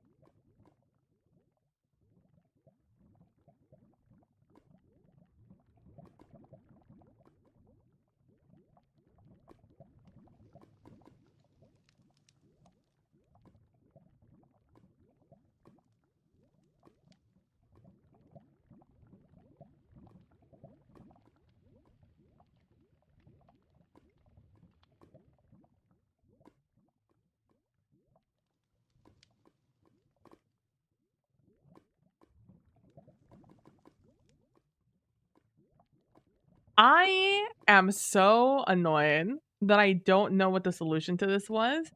Speaker 1: I am so annoyed that I don't know what the solution to this was,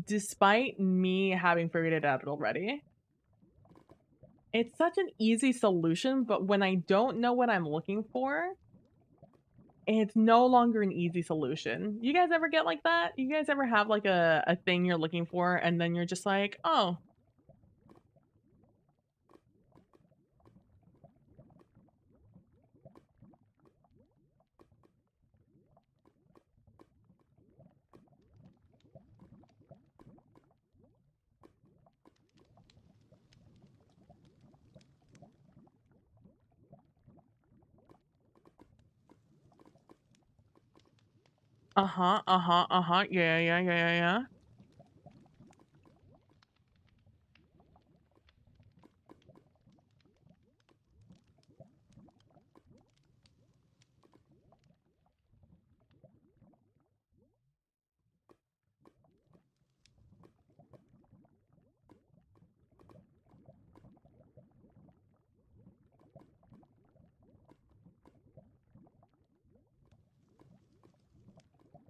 Speaker 1: despite me having figured it out already. It's such an easy solution, but when I don't know what I'm looking for, it's no longer an easy solution. You guys ever get like that? You guys ever have like a thing you're looking for and then you're just like, "Oh, uh-huh, uh-huh, uh-huh. Yeah, yeah, yeah, yeah, yeah."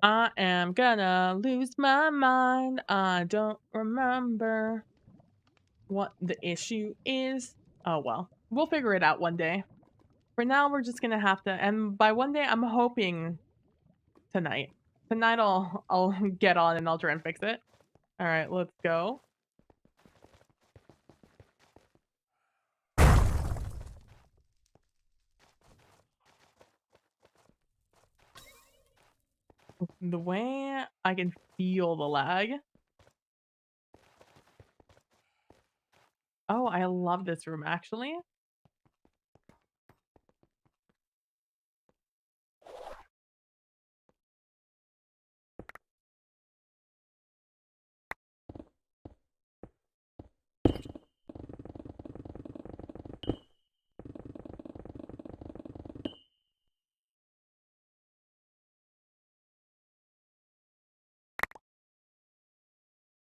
Speaker 1: I am gonna lose my mind. I don't remember what the issue is. Oh well. We'll figure it out one day. For now, we're just gonna have to, and by one day I'm hoping tonight. Tonight I'll get on and I'll try and fix it. All right, let's go. The way I can feel the lag. Oh, I love this room actually.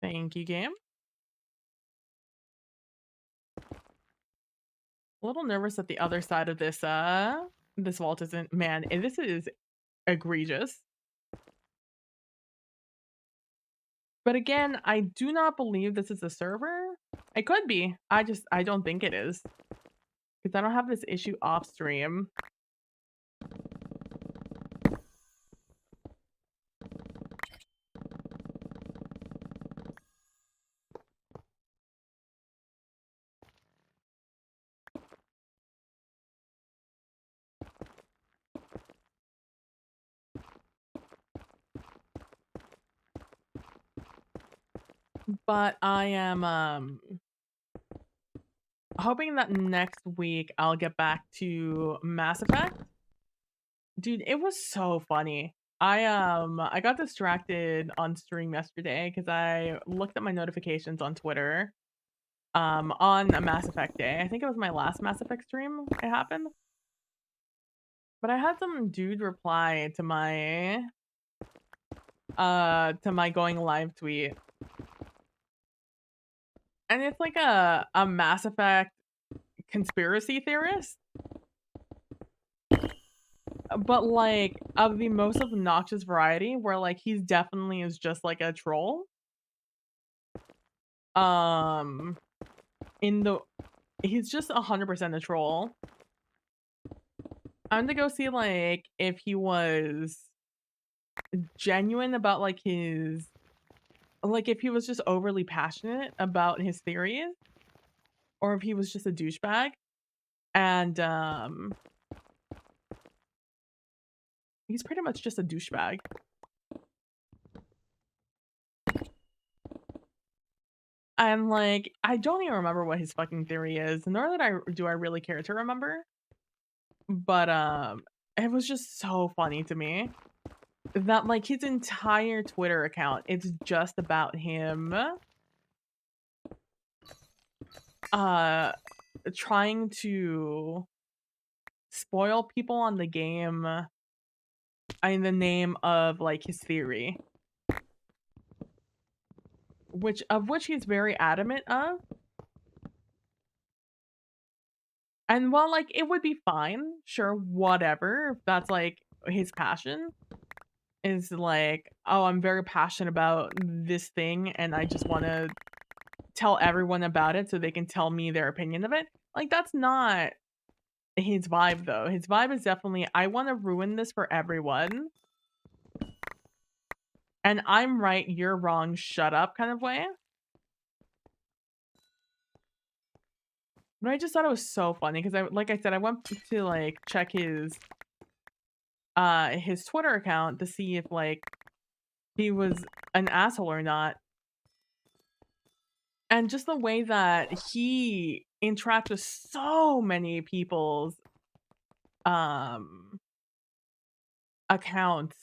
Speaker 1: Thank you, game. A little nervous that the other side of this vault isn't, man, this is egregious. But again, I do not believe this is a server. It could be. I don't think it is. Because I don't have this issue off stream. But I am hoping that next week I'll get back to Mass Effect. Dude, it was so funny. I got distracted on stream yesterday because I looked at my notifications on Twitter on a Mass Effect day. I think it was my last Mass Effect stream it happened. But I had some dude reply to my going live tweet. And it's like a Mass Effect conspiracy theorist. but, like, of the most obnoxious variety where, like, he's definitely is just, like, a troll. Um, in the he's just 100% a troll. I'm gonna go see, like, if he was genuine about, like, if he was just overly passionate about his theories, or if he was just a douchebag, and, he's pretty much just a douchebag. And, like, I don't even remember what his fucking theory is, nor that I really care to remember, but, it was just so funny to me that, like, his entire Twitter account, it's just about him, uh, trying to spoil people on the game in the name of, like, his theory, which he's very adamant of. And while, like, it would be fine, sure, whatever, if that's, like, his passion, is like, "Oh, I'm very passionate about this thing, and I just wanna tell everyone about it so they can tell me their opinion of it." Like, that's not his vibe, though. His vibe is definitely, "I wanna ruin this for everyone, and I'm right, you're wrong, shut up," kind of way. But I just thought it was so funny because like I said, I went to, like, check his Twitter account to see if, like, he was an asshole or not, and just the way that he interacts with so many people's, um, accounts,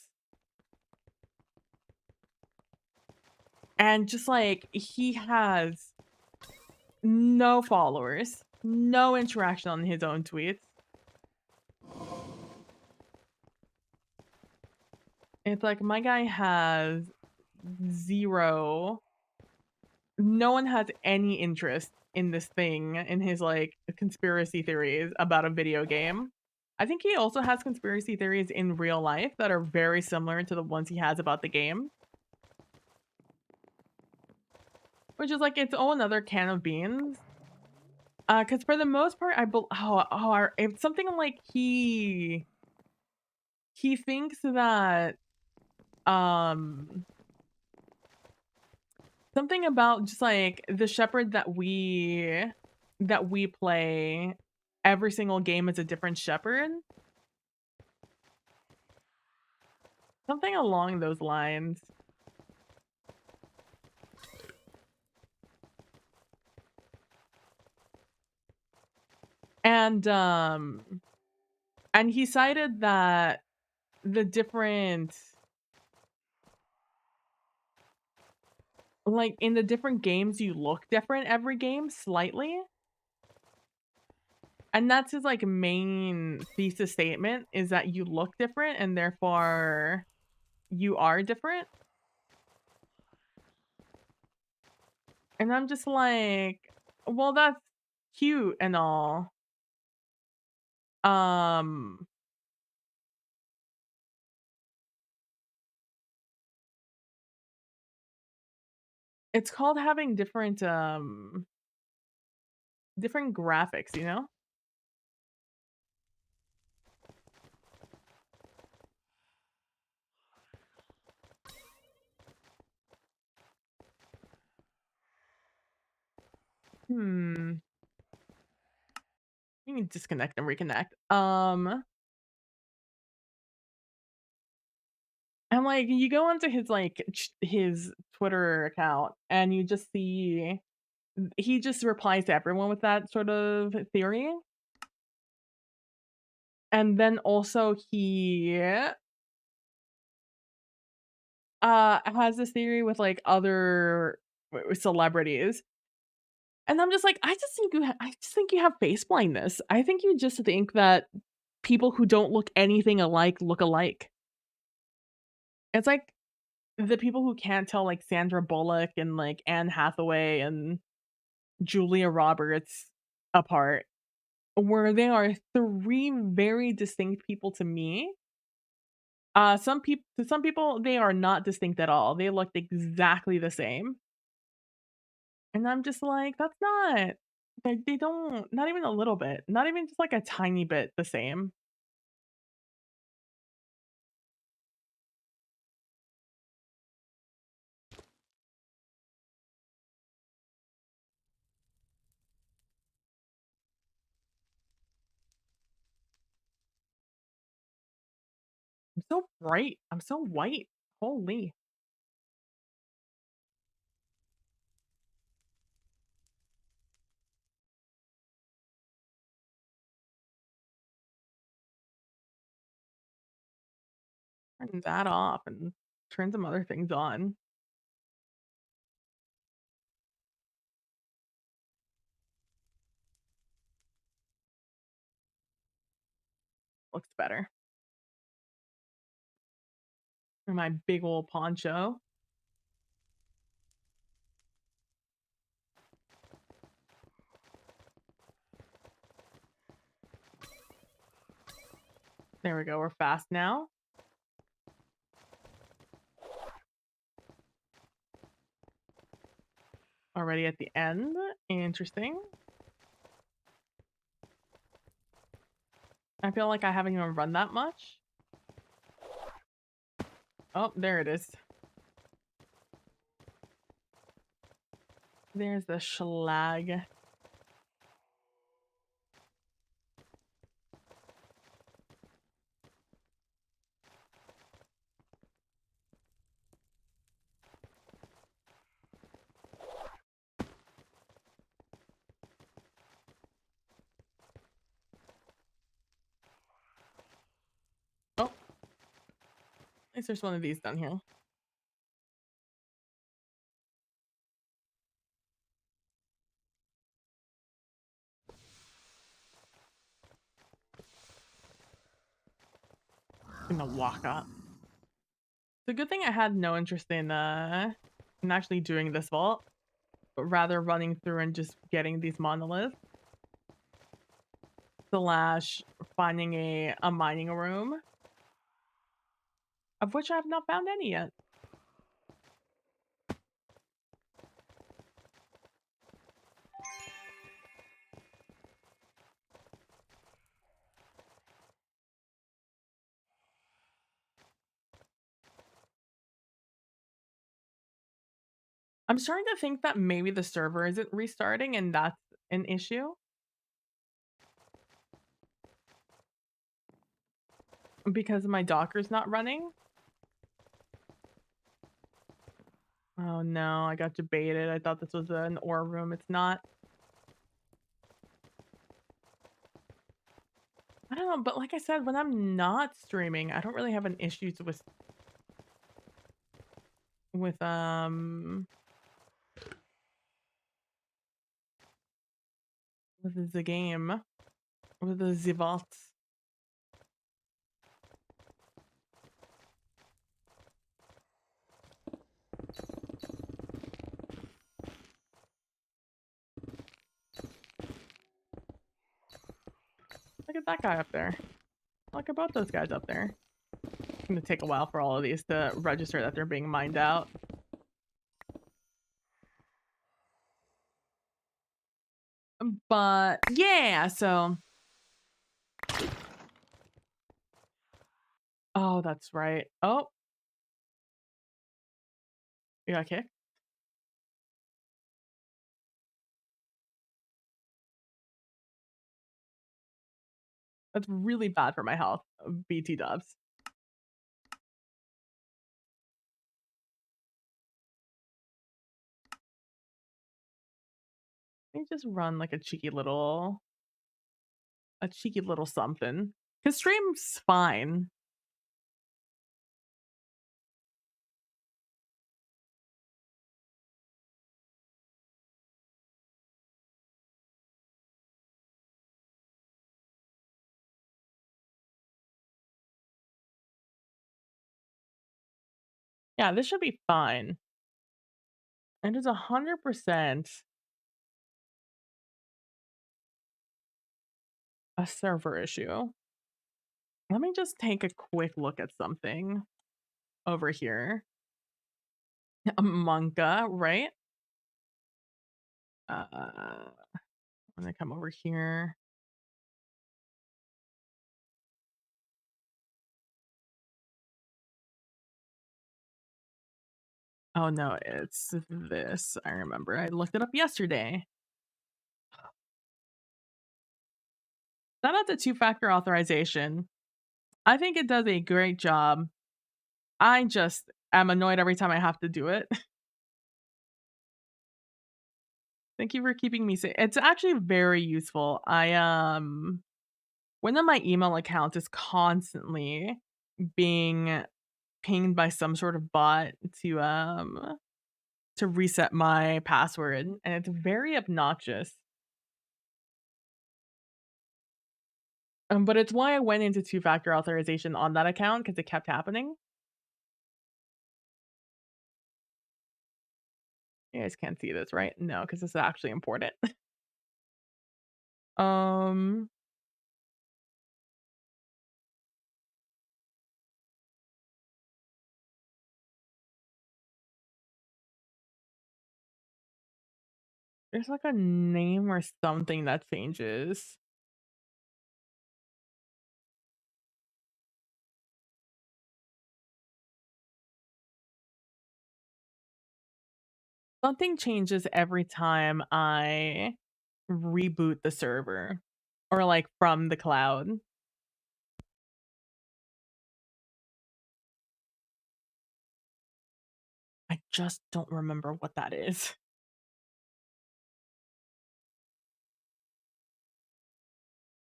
Speaker 1: and just, like, he has no followers, no interaction on his own tweets. It's like, my guy has 0 no one has any interest in this thing, in his, like, conspiracy theories about a video game. I think he also has conspiracy theories in real life that are very similar to the ones he has about the game, which is, like, its own other can of beans. Because for the most part, I bel it's something like he thinks that, um something about just, like, the shepherd that we play, every single game is a different shepherd. Something along those lines. And, and he cited that the different like, in the different games, you look different every game slightly. And that's his, like, main thesis statement, is that you look different and therefore you are different. And I'm just like, "Well, that's cute and all." Um, it's called having different graphics, you know? Hmm. You can disconnect and reconnect. And, like, you go onto his, like, his Twitter account, and you just see he just replies to everyone with that sort of theory. And then also he, has this theory with, like, other celebrities. And I'm just like, I just think you have face blindness. I think you just think that people who don't look anything alike look alike. It's like the people who can't tell, like, Sandra Bullock and, like, Anne Hathaway and Julia Roberts apart, where they are 3 very distinct people to me, Some people, they are not distinct at all. They looked exactly the same, and I'm just like, "That's not." They don't, not even a little bit, not even just, like, a tiny bit the same. I'm so bright. I'm so white. Holy. Turn that off and turn some other things on. Looks better. And my big old poncho. There we go. We're fast now. Already at the end. Interesting. I feel like I haven't even run that much. Oh, there it is. There's the schlag. Oh, at least there's one of these down here. I'm gonna walk up. The good thing I had no interest in actually doing this vault, but rather running through and just getting these monoliths slash finding a mining room, of which I have not found any yet. I'm starting to think that maybe the server isn't restarting and that's an issue because my Docker's not running. Oh no, I got debated. I thought this was an ore room. It's not. I don't know, but like I said, when I'm not streaming, I don't really have an issues with with the game, with the vaults. Look at that guy up there. Look at both those guys up there. It's gonna take a while for all of these to register that they're being mined out. But yeah, so oh, that's right. Oh, you got kicked? That's really bad for my health. BT dubs. Let me just run like a cheeky little something. Cause stream's fine. Yeah, this should be fine. And it's 100% a server issue. Let me just take a quick look at something over here. A manga, right? I'm gonna come over here. Oh no, it's this. I remember. I looked it up yesterday. Shout out to two-factor authorization. I think it does a great job. I just am annoyed every time I have to do it. Thank you for keeping me safe. It's actually very useful. One of my email accounts is constantly being pinged by some sort of bot to reset my password, and it's very obnoxious. But it's why I went into two-factor authorization on that account because it kept happening. You guys can't see this, right? No, because this is actually important. Um, there's like a name or something that changes. Something changes every time I reboot the server or like from the cloud. I just don't remember what that is.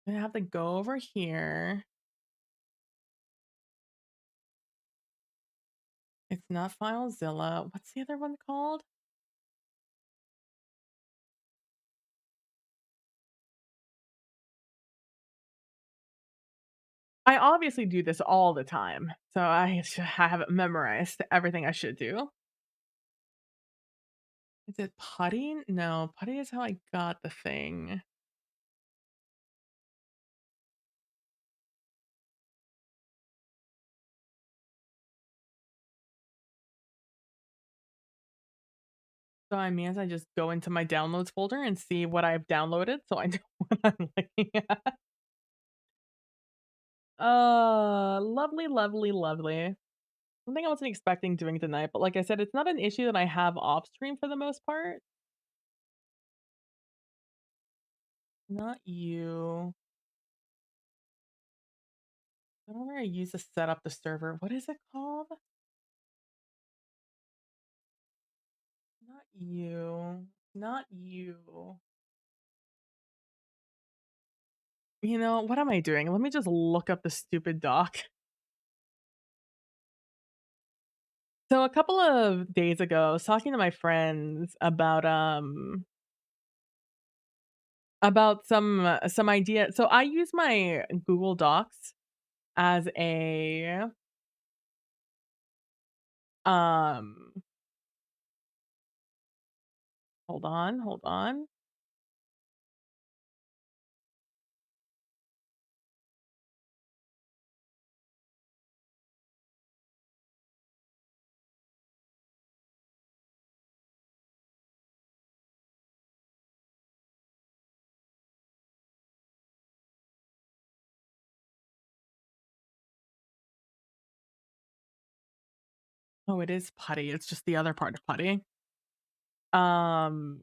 Speaker 1: I have to go over here. It's not FileZilla. What's the other one called? I obviously do this all the time, so I have it memorized everything I should do. Is it putty? No, putty is how I got the thing. So I mean, I just go into my downloads folder and see what I've downloaded, so I know what I'm looking at. Lovely, lovely, lovely. Something I wasn't expecting doing tonight, but like I said, it's not an issue that I have off stream for the most part. Not you. I don't know where I use to set up the server. What is it called? Not you. Not you. You know, what am I doing? Let me just look up the stupid doc. So a couple of days ago, I was talking to my friends about some idea. So I use my Google Docs as a um hold on, hold on. Oh, it is putty. It's just the other part of putty. Um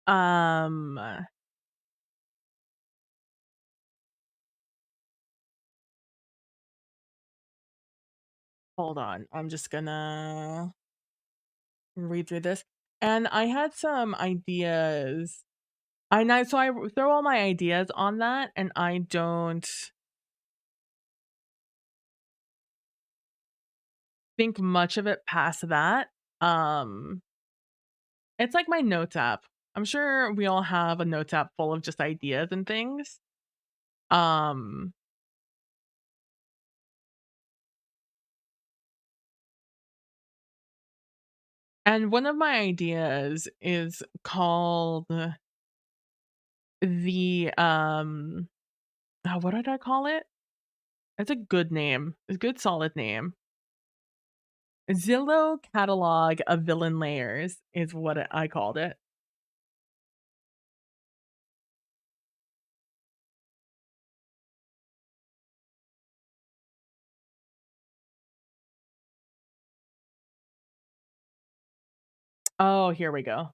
Speaker 1: um hold on. I'm just gonna read through this. And I had some ideas. I know so I throw all my ideas on that and I don't think much of it past that. Um, it's like my notes app. I'm sure we all have a notes app full of just ideas and things. Um, and one of my ideas is called the what did I call it? It's a good name. It's a good solid name. Zillow catalog of villain layers is what I called it. Oh, here we go.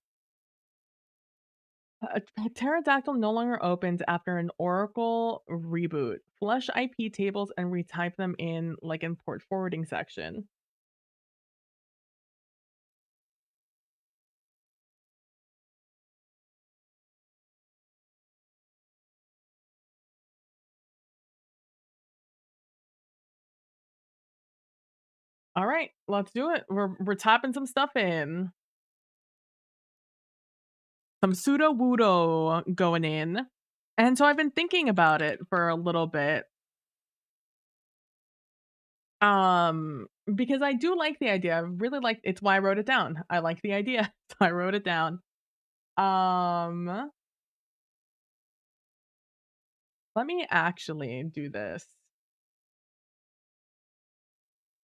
Speaker 1: A pterodactyl no longer opens after an Oracle reboot. Flush IP tables and retype them in like in port forwarding section. All right, let's do it. We're typing some stuff in. Some pseudo wudo going in. And so I've been thinking about it for a little bit. Because I do like the idea. I really like it's why I wrote it down. I like the idea. So I wrote it down. Um, let me actually do this.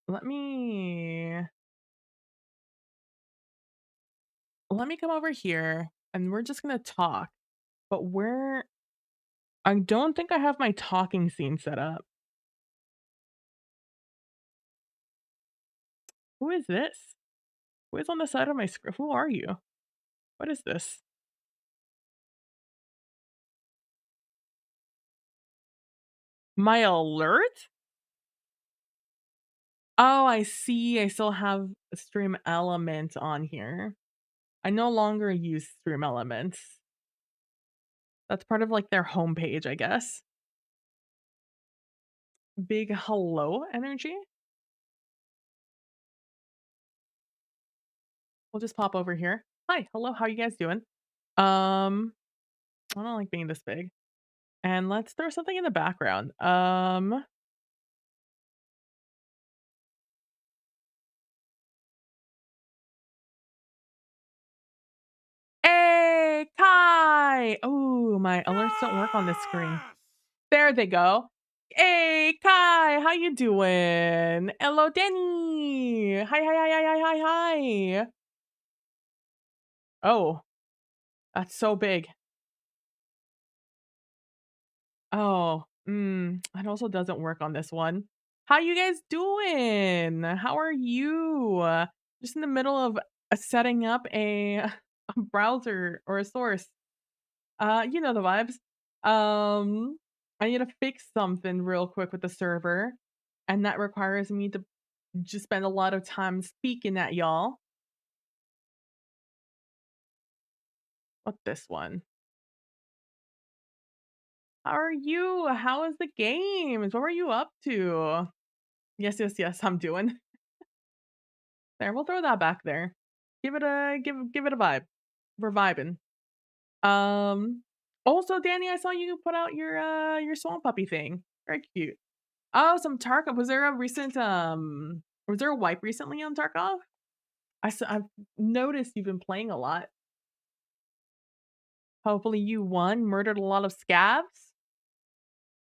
Speaker 1: Let me let me come over here and we're just gonna talk. But where I don't think I have my talking scene set up. Who is this? Who is on the side of my screen? Who are you? What is this? My alert? Oh, I see. I still have Stream Element on here. I no longer use Stream Elements. That's part of like their homepage, I guess. Big hello energy. We'll just pop over here. Hi, hello, how you guys doing? Um, I don't like being this big. And let's throw something in the background. Hey, Kai! Oh, my alerts don't work on this screen. There they go. Hey, Kai, how you doing? Hello, Danny. Hi, hi, hi, hi, hi, hi, hi. Oh, that's so big. Oh, it also doesn't work on this one. How you guys doing? How are you? Just in the middle of setting up a browser or a source. You know the vibes. Um, I need to fix something real quick with the server, and that requires me to just spend a lot of time speaking at y'all. What this one? How are you? How is the games? What were you up to? Yes, yes, yes, I'm doing. There, we'll throw that back there. Give it a vibe. We're vibing. Um, Also, Danny, I saw you put out your swamp puppy thing. Very cute. Oh, some Tarkov. Was there a wipe recently on Tarkov? I've noticed you've been playing a lot. Hopefully you won, murdered a lot of scabs,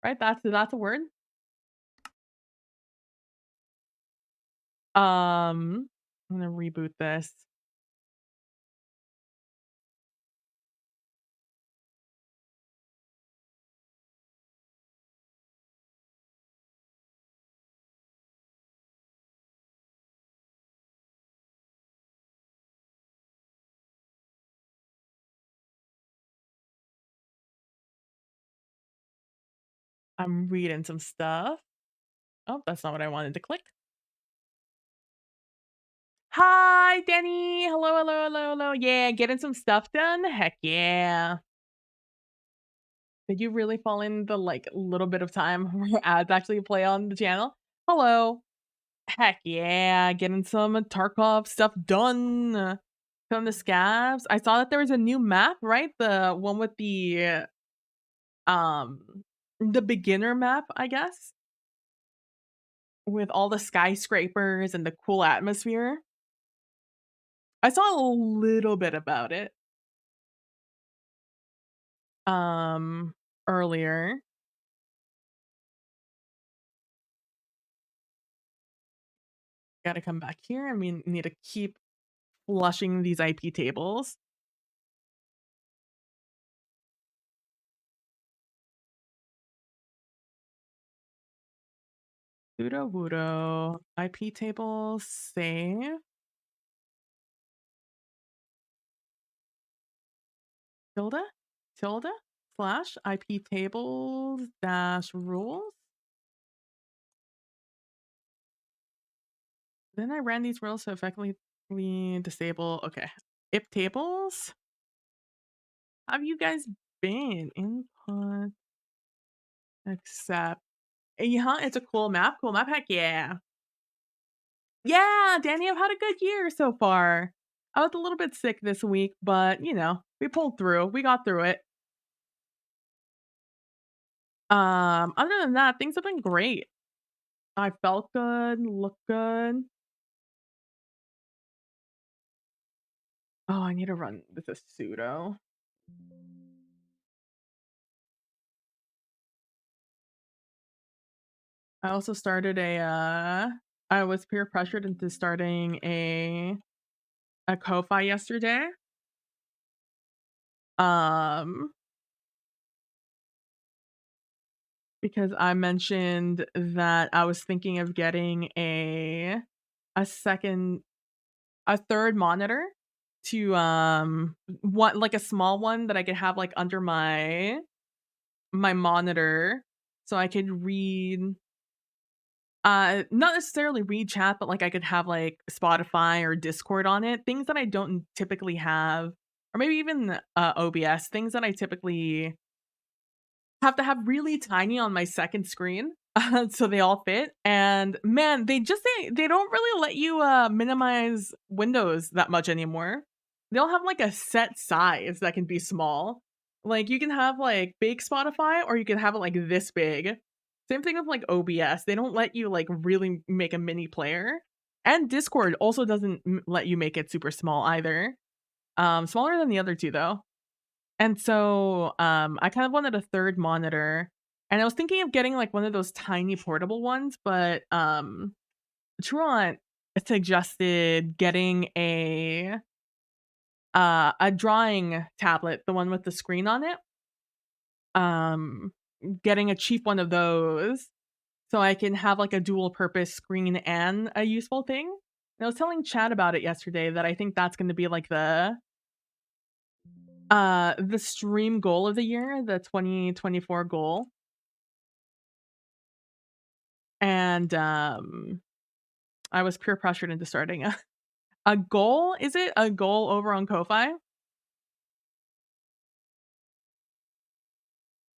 Speaker 1: right? That's a word. I'm gonna reboot this. I'm reading some stuff. Oh, that's not what I wanted to click. Hi, Danny. Hello, hello, hello, hello. Yeah, getting some stuff done. Heck yeah. Did you really fall in the like little bit of time where ads actually play on the channel? Hello. Heck yeah, getting some Tarkov stuff done from the scabs. I saw that there was a new map, right? The one with um the beginner map, I guess, with all the skyscrapers and the cool atmosphere. I saw a little bit about it um earlier. Got to come back here and we need to keep flushing these IP tables. Sudo wudo IP table save tilde tilde slash IP tables dash rules. Then I ran these rules to effectively disable. Okay, if tables. How have you guys been? Input accept. Yeah, it's a cool map. Cool map. Heck yeah. Yeah, Danny, I've had a good year so far. I was a little bit sick this week, but we pulled through. We got through it. Other than that, things have been great. I felt good, looked good. Oh, I need to run this as sudo. I also started I was peer pressured into starting a Ko-fi yesterday. Um because I mentioned that I was thinking of getting a second a third monitor to one like a small one that I could have like under my monitor so I could read not necessarily read chat, but like I could have like Spotify or Discord on it, things that I don't typically have, or maybe even OBS, things that I typically have to have really tiny on my second screen, so they all fit. And man, they don't really let you minimize windows that much anymore. They don't have like a set size that can be small. Like you can have like big Spotify or you can have it like this big. Same thing with like OBS. They don't let you like really make a mini player. And Discord also doesn't let you make it super small either. Smaller than the other two though. And so, I kind of wanted a third monitor, and I was thinking of getting, like, one of those tiny portable ones, but, Truant suggested getting a drawing tablet, the one with the screen on it, um, getting a cheap one of those so I can have, like, a dual purpose screen and a useful thing. And I was telling Chad about it yesterday that I think that's gonna be, like, the stream goal of the year, the 2024 goal. And, I was peer pressured into starting a goal? Is it a goal over on Ko-Fi?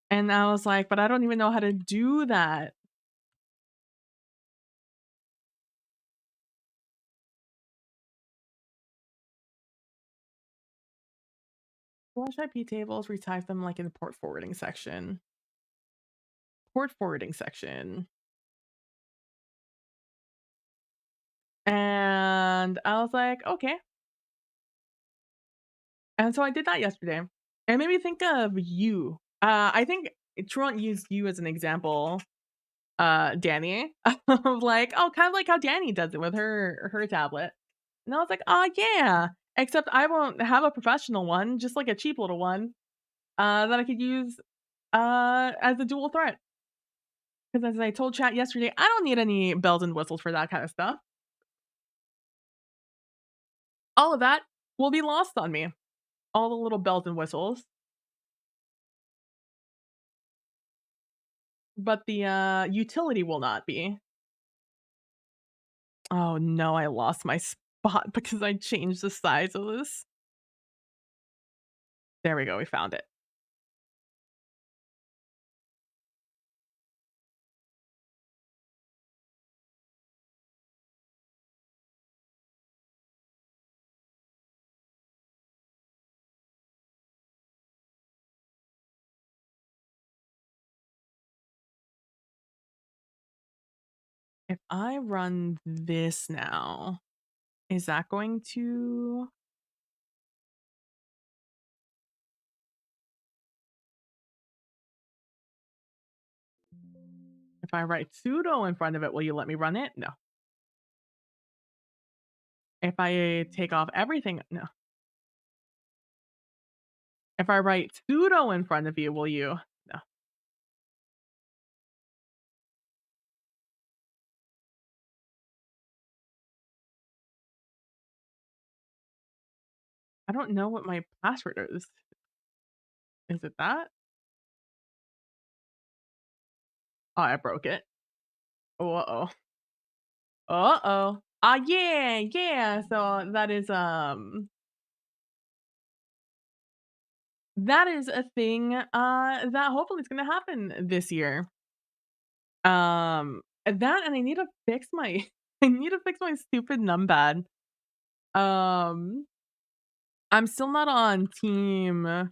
Speaker 1: And I was like, "But I don't even know how to do that." Flash IP tables, retype them, like, in the port forwarding section. Port forwarding section. And I was like, "Okay." And so I did that yesterday. And it made me think of you. I think Truant used you as an example, Danny, of like, oh, kind of like how Danny does it with her tablet. And I was like, "Oh, yeah." Except I won't have a professional one, just like a cheap little one, that I could use, as a dual threat. Because as I told chat yesterday, I don't need any bells and whistles for that kind of stuff. All of that will be lost on me. All the little bells and whistles. But the, utility will not be. Oh, no, I lost my spot because I changed the size of this. There we go, we found it. If I run this now, is that going to if I write sudo in front of it, will you let me run it? No. If I take off everything, no. If I write sudo in front of you, will you? No. I don't know what my password is. Is it that? Oh, I broke it. Uh-oh. Uh-oh. Ah, yeah, yeah. So that is a thing that hopefully is gonna happen this year. That and I need to fix my I need to fix my stupid numpad. Um, I'm still not on team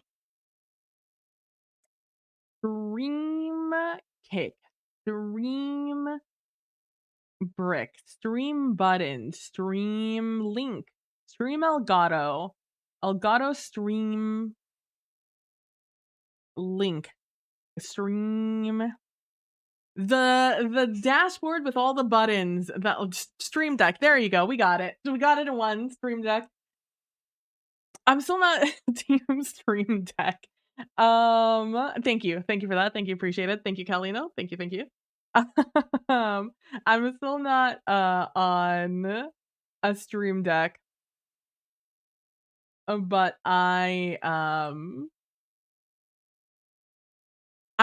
Speaker 1: stream cake, stream brick, stream button, stream link, stream Elgato, Elgato stream link, stream the dashboard with all the buttons that stream deck. There you go. We got it. We got it in one stream deck. I'm still not team stream deck. Thank you. Thank you for that. Thank you. Appreciate it. Thank you, Calino. Thank you. Thank you. I'm still not on a stream deck, but I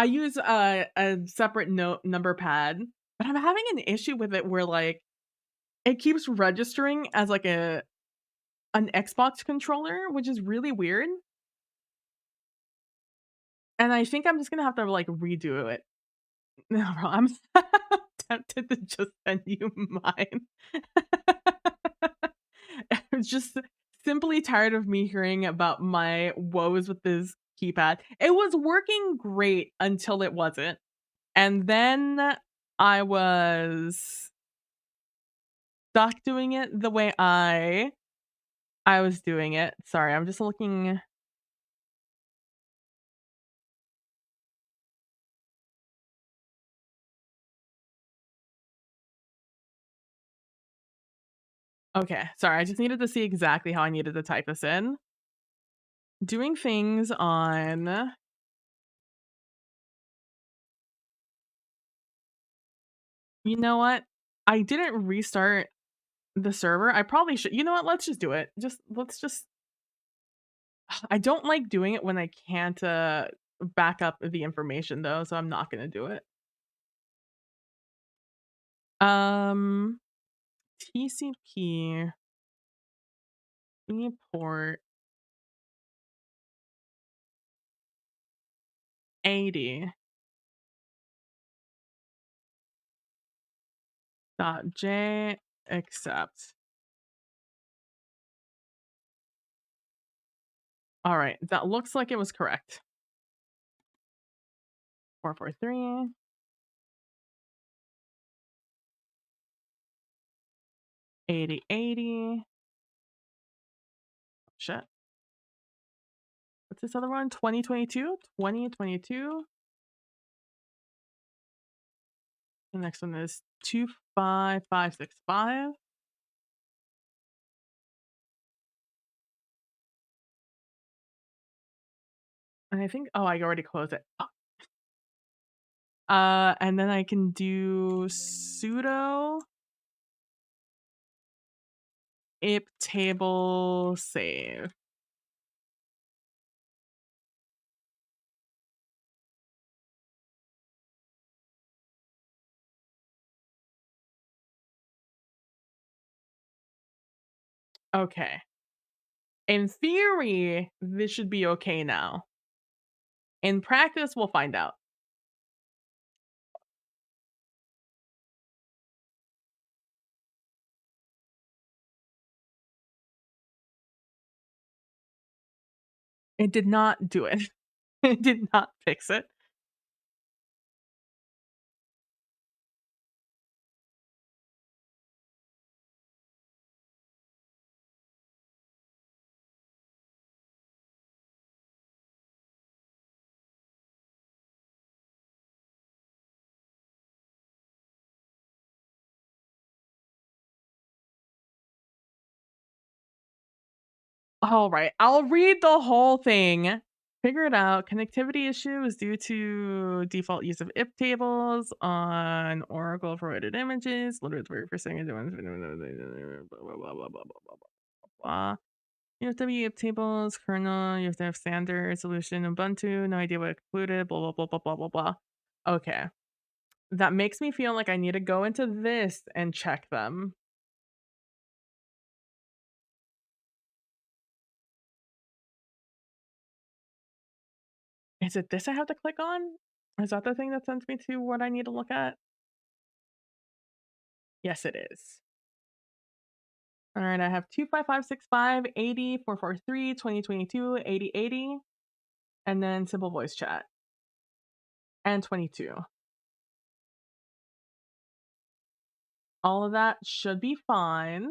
Speaker 1: use a separate note number pad, but I'm having an issue with it where like it keeps registering as like an Xbox controller, which is really weird. And I think I'm just gonna have to like redo it. No, bro, I'm tempted to just send you mine. I'm just simply tired of me hearing about my woes with this keypad. It was working great until it wasn't. And then I was stuck doing it the way I was doing it. Sorry, I'm just looking. Okay, sorry, I just needed to see exactly how I needed to type this in. Doing things on you know what? I didn't restart the server. I probably should. You know what? Let's just do it. Let's just I don't like doing it when I can't back up the information though, so I'm not going to do it. Um TCP port 80 dot j accept. All right, that looks like it was correct. 443 8080. Shit. What's this other one? 2022? 2022. The next one is 25565. And I think oh, I already closed it. Oh. And then I can do sudo ip table save. Okay. In theory, this should be okay now. In practice, we'll find out. It did not do it. It did not fix it. Alright, I'll read the whole thing. Figure it out. Connectivity issue is due to default use of if tables on Oracle provided images. Literally the very first thing I do is blah, blah, blah, blah, blah, blah, blah, blah. You have to be if tables, kernel, you have to have standard solution, Ubuntu, no idea what included, blah, blah, blah, blah, blah, blah, blah. Okay. That makes me feel like I need to go into this and check them. Is it this I have to click on? Is that the thing that sends me to what I need to look at? Yes, it is. All right, I have 25565 80 443 2022 8080, and then simple voice chat and 22. All of that should be fine.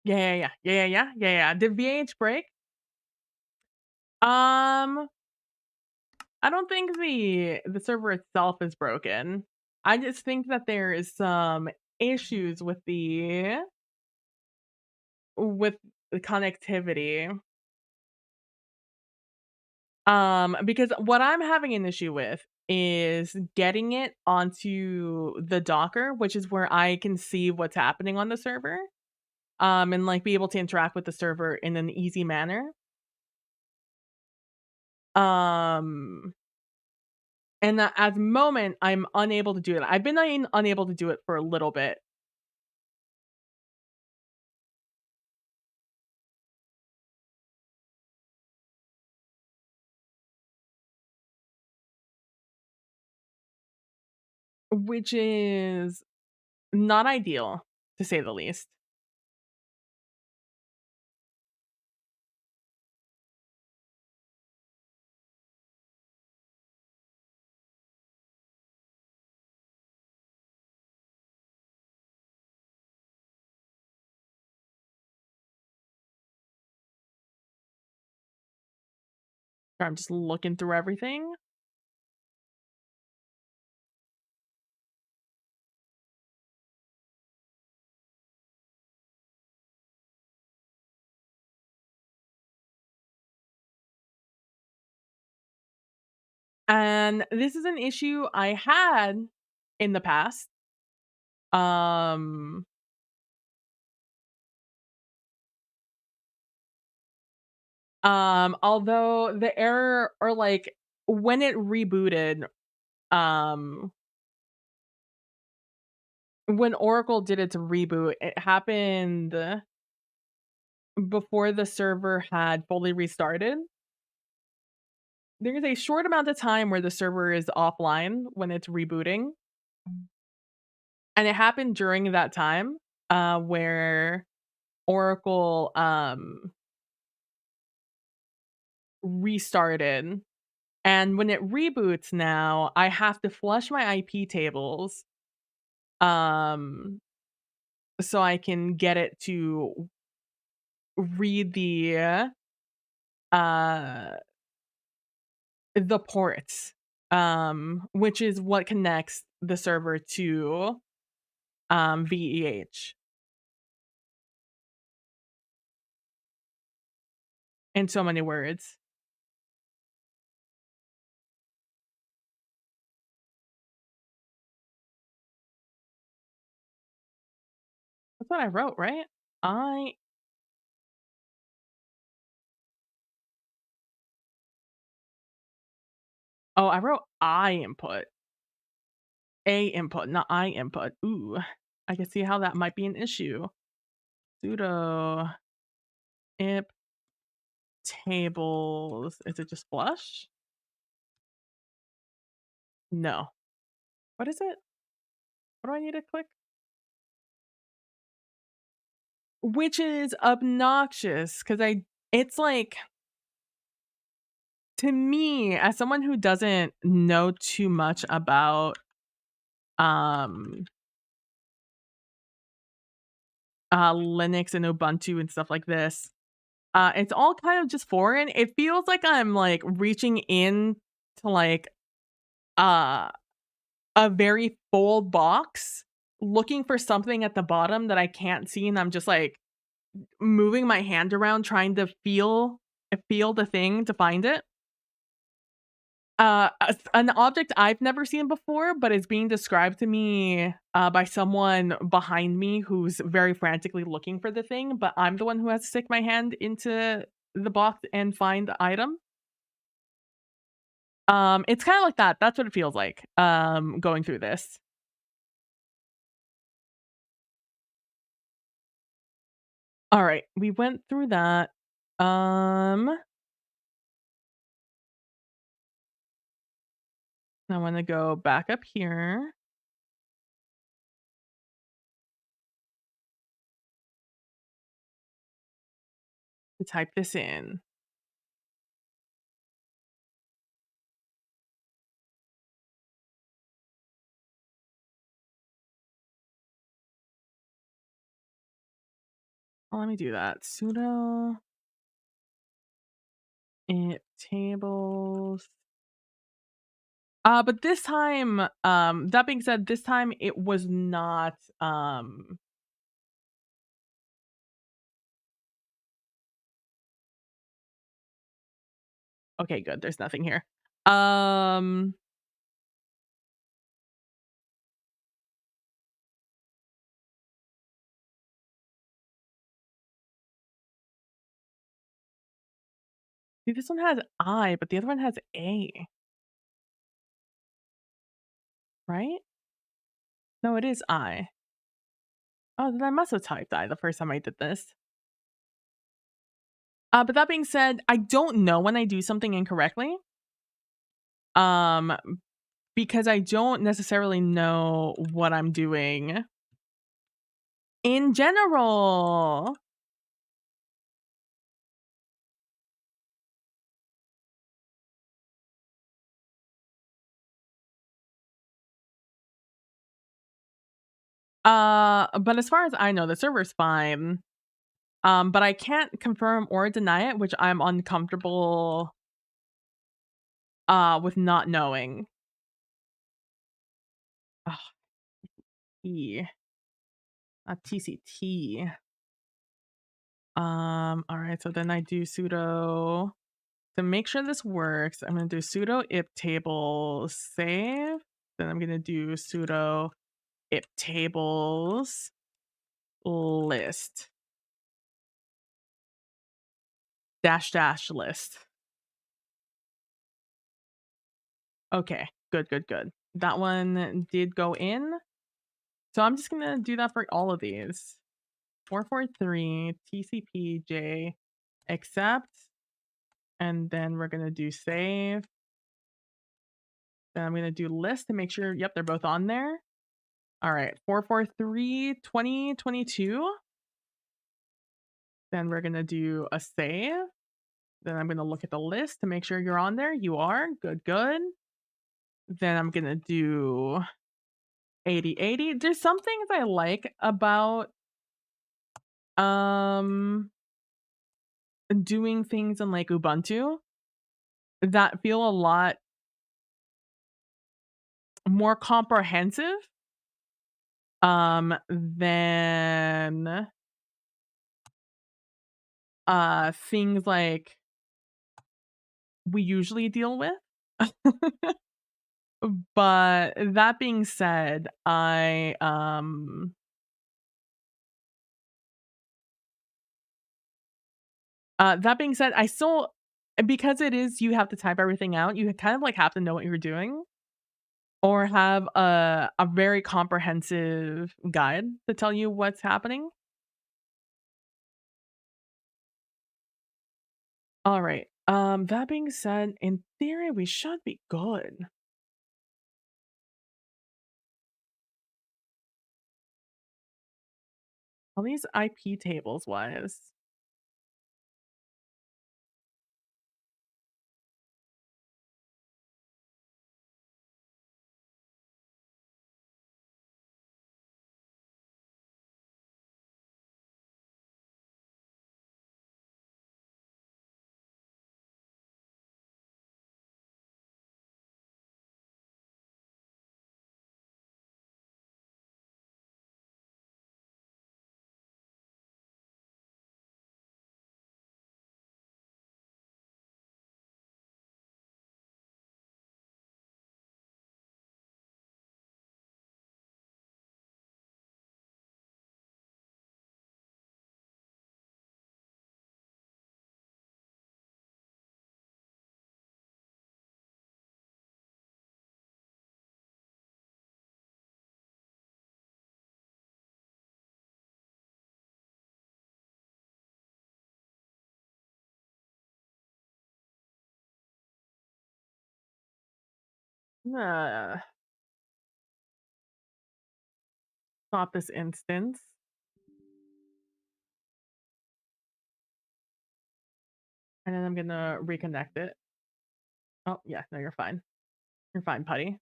Speaker 1: Yeah. Did VH break? Um, I don't think the server itself is broken. I just think that there is some issues with the connectivity. Because what I'm having an issue with is getting it onto the Docker, which is where I can see what's happening on the server, and, like, be able to interact with the server in an easy manner. Um, and at the moment, I'm unable to do it. I've been unable to do it for a little bit, which is not ideal, to say the least. I'm just looking through everything. And this is an issue I had in the past. Um, although the error or like when it rebooted, um, when Oracle did its reboot, it happened before the server had fully restarted. There's a short amount of time where the server is offline when it's rebooting, and it happened during that time, where Oracle, restarted, and when it reboots now, I have to flush my IP tables, um, so I can get it to read uh, the ports, which is what connects the server to, VEH in so many words. That's what I wrote, right? I I wrote I input. A input, not I input. Ooh, I can see how that might be an issue. Sudo imp tables. Is it just flush? No. What is it? What do I need to click? Which is obnoxious because it's like to me, as someone who doesn't know too much about, um, Linux and Ubuntu and stuff like this, it's all kind of just foreign. It feels like I'm, like, reaching in to, like, uh, a very full box, looking for something at the bottom that I can't see, and I'm just, like, moving my hand around trying to feel the thing to find it. An object I've never seen before, but it's being described to me, by someone behind me who's very frantically looking for the thing, but I'm the one who has to stick my hand into the box and find the item. It's kinda like that. That's what it feels like, going through this. Alright, we went through that. Um, I wanna go back up here to type this in. Oh, let me do that. Sudo it tables. But this time, that being said, this time it was not, okay, good, there's nothing here. Um, see, this one has I, but the other one has A, right? No, it is I. Oh, then I must have typed I the first time I did this. But that being said, I don't know when I do something incorrectly, um, because I don't necessarily know what I'm doing in general. But as far as I know, the server's fine. But I can't confirm or deny it, which I'm uncomfortable, with not knowing. Ugh, E, not TCT. Alright, so then I do sudo to make sure this works, I'm gonna do sudo iptable save, then I'm gonna do sudo iptables list dash dash list. Okay, good, good, good. That one did go in. So I'm just gonna do that for all of these. 443 TCPJ accept, and then we're gonna do save. Then I'm gonna do list to make sure, yep, they're both on there. All right, 443 2022. Then we're gonna do a save. Then I'm gonna look at the list to make sure you're on there. You are. Good, good. Then I'm gonna do 8080. There's some things I like about um doing things in like Ubuntu that feel a lot more comprehensive, than, things like we usually deal with. But that being said, that being said, I still because it is you have to type everything out, you kind of, like, have to know what you're doing or have a very comprehensive guide to tell you what's happening. Alright, that being said, in theory, we should be good. All these IP tables wise. Uh, stop this instance, and then I'm gonna reconnect it. Oh, yeah, no, you're fine. You're fine, putty.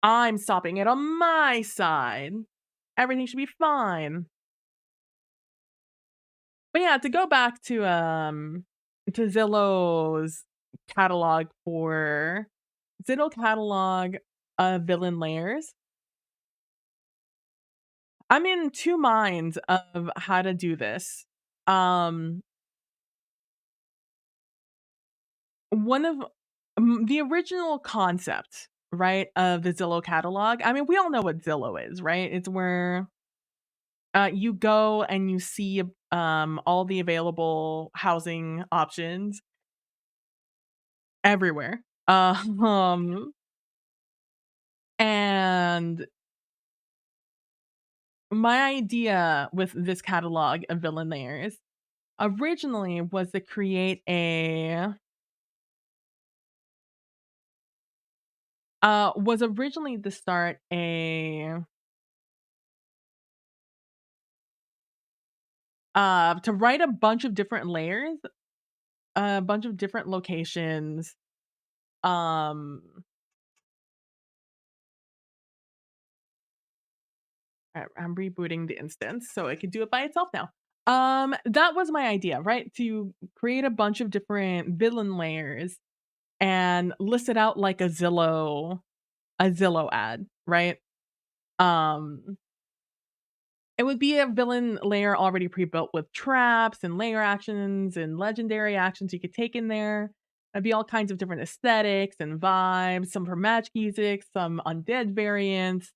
Speaker 1: I'm stopping it on my side. Everything should be fine. But yeah, to go back to Zillow's catalog for Zillow catalog of villain layers. I'm in two minds of how to do this. Um, one of the original concept, right, of the Zillow catalog. I mean, we all know what Zillow is, right? It's where you go and you see all the available housing options everywhere. And my idea with this catalog of villain layers originally was to create a was originally to start a to write a bunch of different layers, a bunch of different locations. Um I'm rebooting the instance so it could do it by itself now. That was my idea, right? To create a bunch of different villain layers and list it out like a Zillow ad, right? Um, it would be a villain layer already pre-built with traps and layer actions and legendary actions you could take in there. There'd be all kinds of different aesthetics and vibes, some for magic music, some undead variants,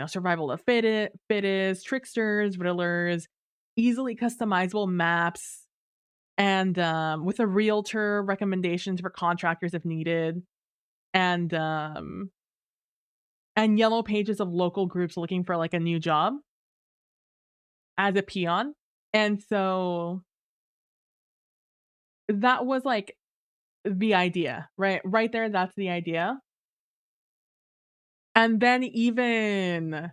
Speaker 1: survival of fittest, tricksters, riddlers, easily customizable maps, and with a realtor recommendations for contractors if needed, and yellow pages of local groups looking for like a new job as a peon. And so that was like the idea, right? Right there, that's the idea. And then even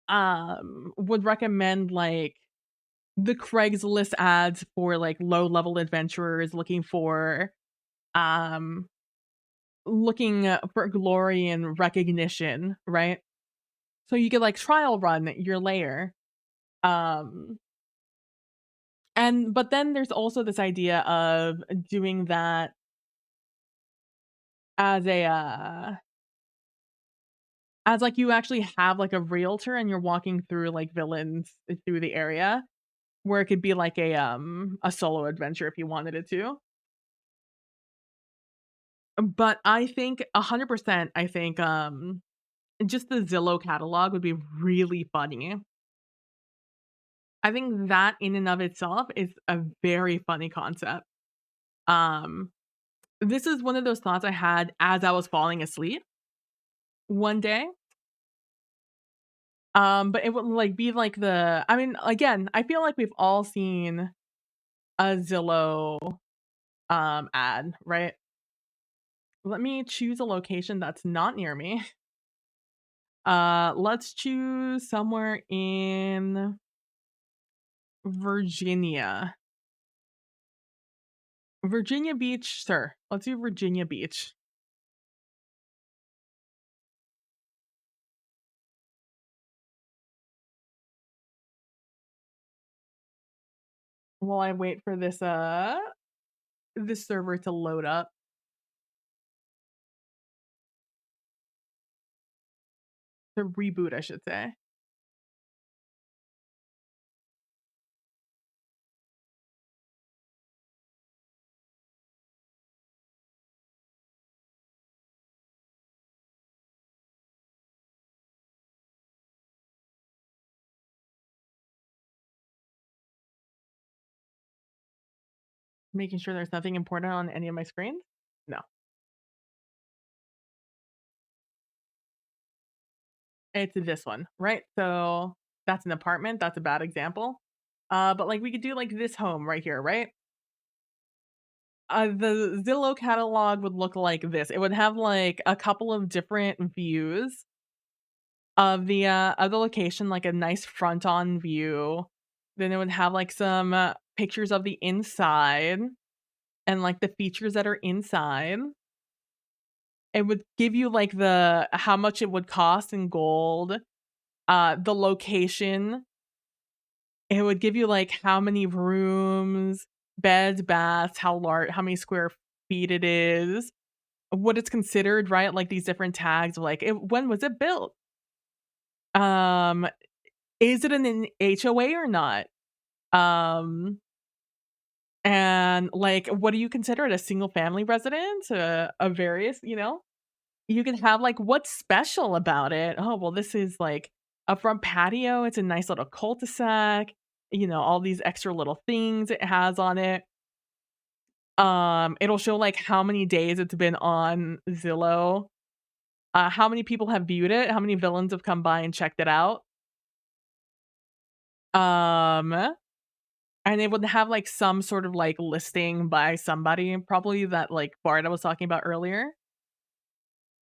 Speaker 1: would recommend like the Craigslist ads for like low level adventurers um looking for glory and recognition, right? So you could like trial run your layer. Um and but then there's also this idea of doing that as a as like you actually have like a realtor and you're walking through like villains through the area where it could be like a solo adventure if you wanted it to. But I think 100% I think just the Zillow catalog would be really funny. I think that in and of itself is a very funny concept. Um, this is one of those thoughts I had as I was falling asleep one day. But it would like be like I mean, again, I feel like we've all seen a Zillow ad, right? Let me choose a location that's not near me. Let's choose somewhere in Virginia. Virginia Beach, sir. Let's do Virginia Beach. While I wait for this server to load up, to reboot, I should say. Making sure there's nothing important on any of my screens. No, it's this one, right? So that's an apartment. That's a bad example. But like we could do like this home right here, right? the Zillow catalog would look like this. It would have, like, a couple of different views of the location, like a nice front on view. Then it would have, like, some, pictures of the inside and, like, the features that are inside. It would give you, like, the how much it would cost in gold, the location. It would give you, like, how many rooms, beds, baths, how many square feet it is, what it's considered, right? Like, these different tags, like, when was it built? Um, is it an HOA or not? Um, and, like, what do you consider it, a single family residence? A various, you know? You can have, like, what's special about it? Oh, well, this is, like, a front patio, it's a nice little cul-de-sac, all these extra little things it has on it. It'll show, like, how many days it's been on Zillow, how many people have viewed it, how many villains have come by and checked it out. Um, and it would have, like, some sort of, like, listing by somebody, probably that, like, Bard I was talking about earlier,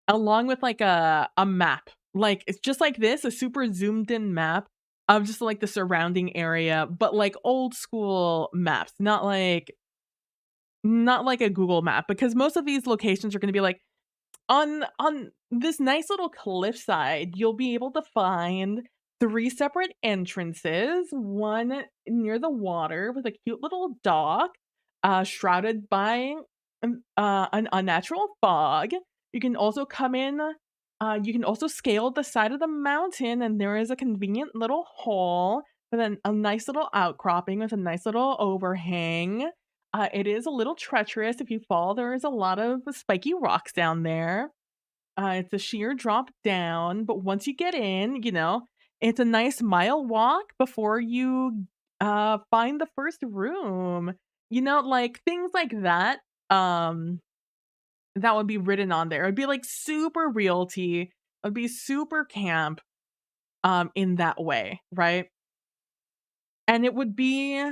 Speaker 1: along with, like, a map. Like, it's just like this, a super zoomed in map of just, like, the surrounding area, but, like, old school maps, not like a Google map, because most of these locations are gonna be like, on this nice little cliffside, you'll be able to find 3 separate entrances, one near the water with a cute little dock, shrouded by an unnatural fog. You can also come in, you can also scale the side of the mountain, and there is a convenient little hole with a nice little outcropping with a nice little overhang. It is a little treacherous. If you fall, there is a lot of spiky rocks down there. It's a sheer drop down, but once you get in, it's a nice mile walk before you find the first room. Like things like that. That would be written on there. It'd be like super realty. It would be super camp in that way, right? And it would be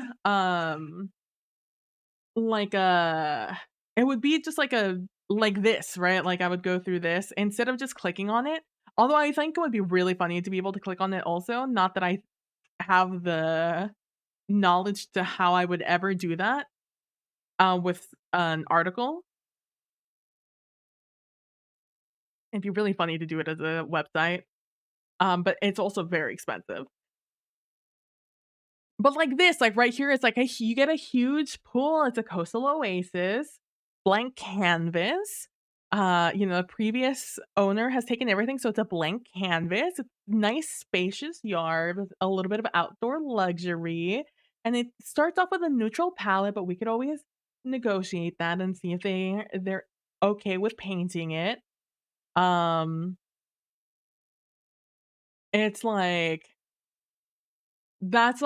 Speaker 1: like a it would be just like this, right? Like, I would go through this instead of just clicking on it. Although I think it would be really funny to be able to click on it also, not that I have the knowledge to how I would ever do that, with an article. It'd be really funny to do it as a website, but it's also very expensive. But like this, like right here, it's like you get a huge pool. It's a coastal oasis, blank canvas. The previous owner has taken everything, so it's a blank canvas. It's nice, spacious yard with a little bit of outdoor luxury, and it starts off with a neutral palette, but we could always negotiate that and see if they're okay with painting it. Um, it's that's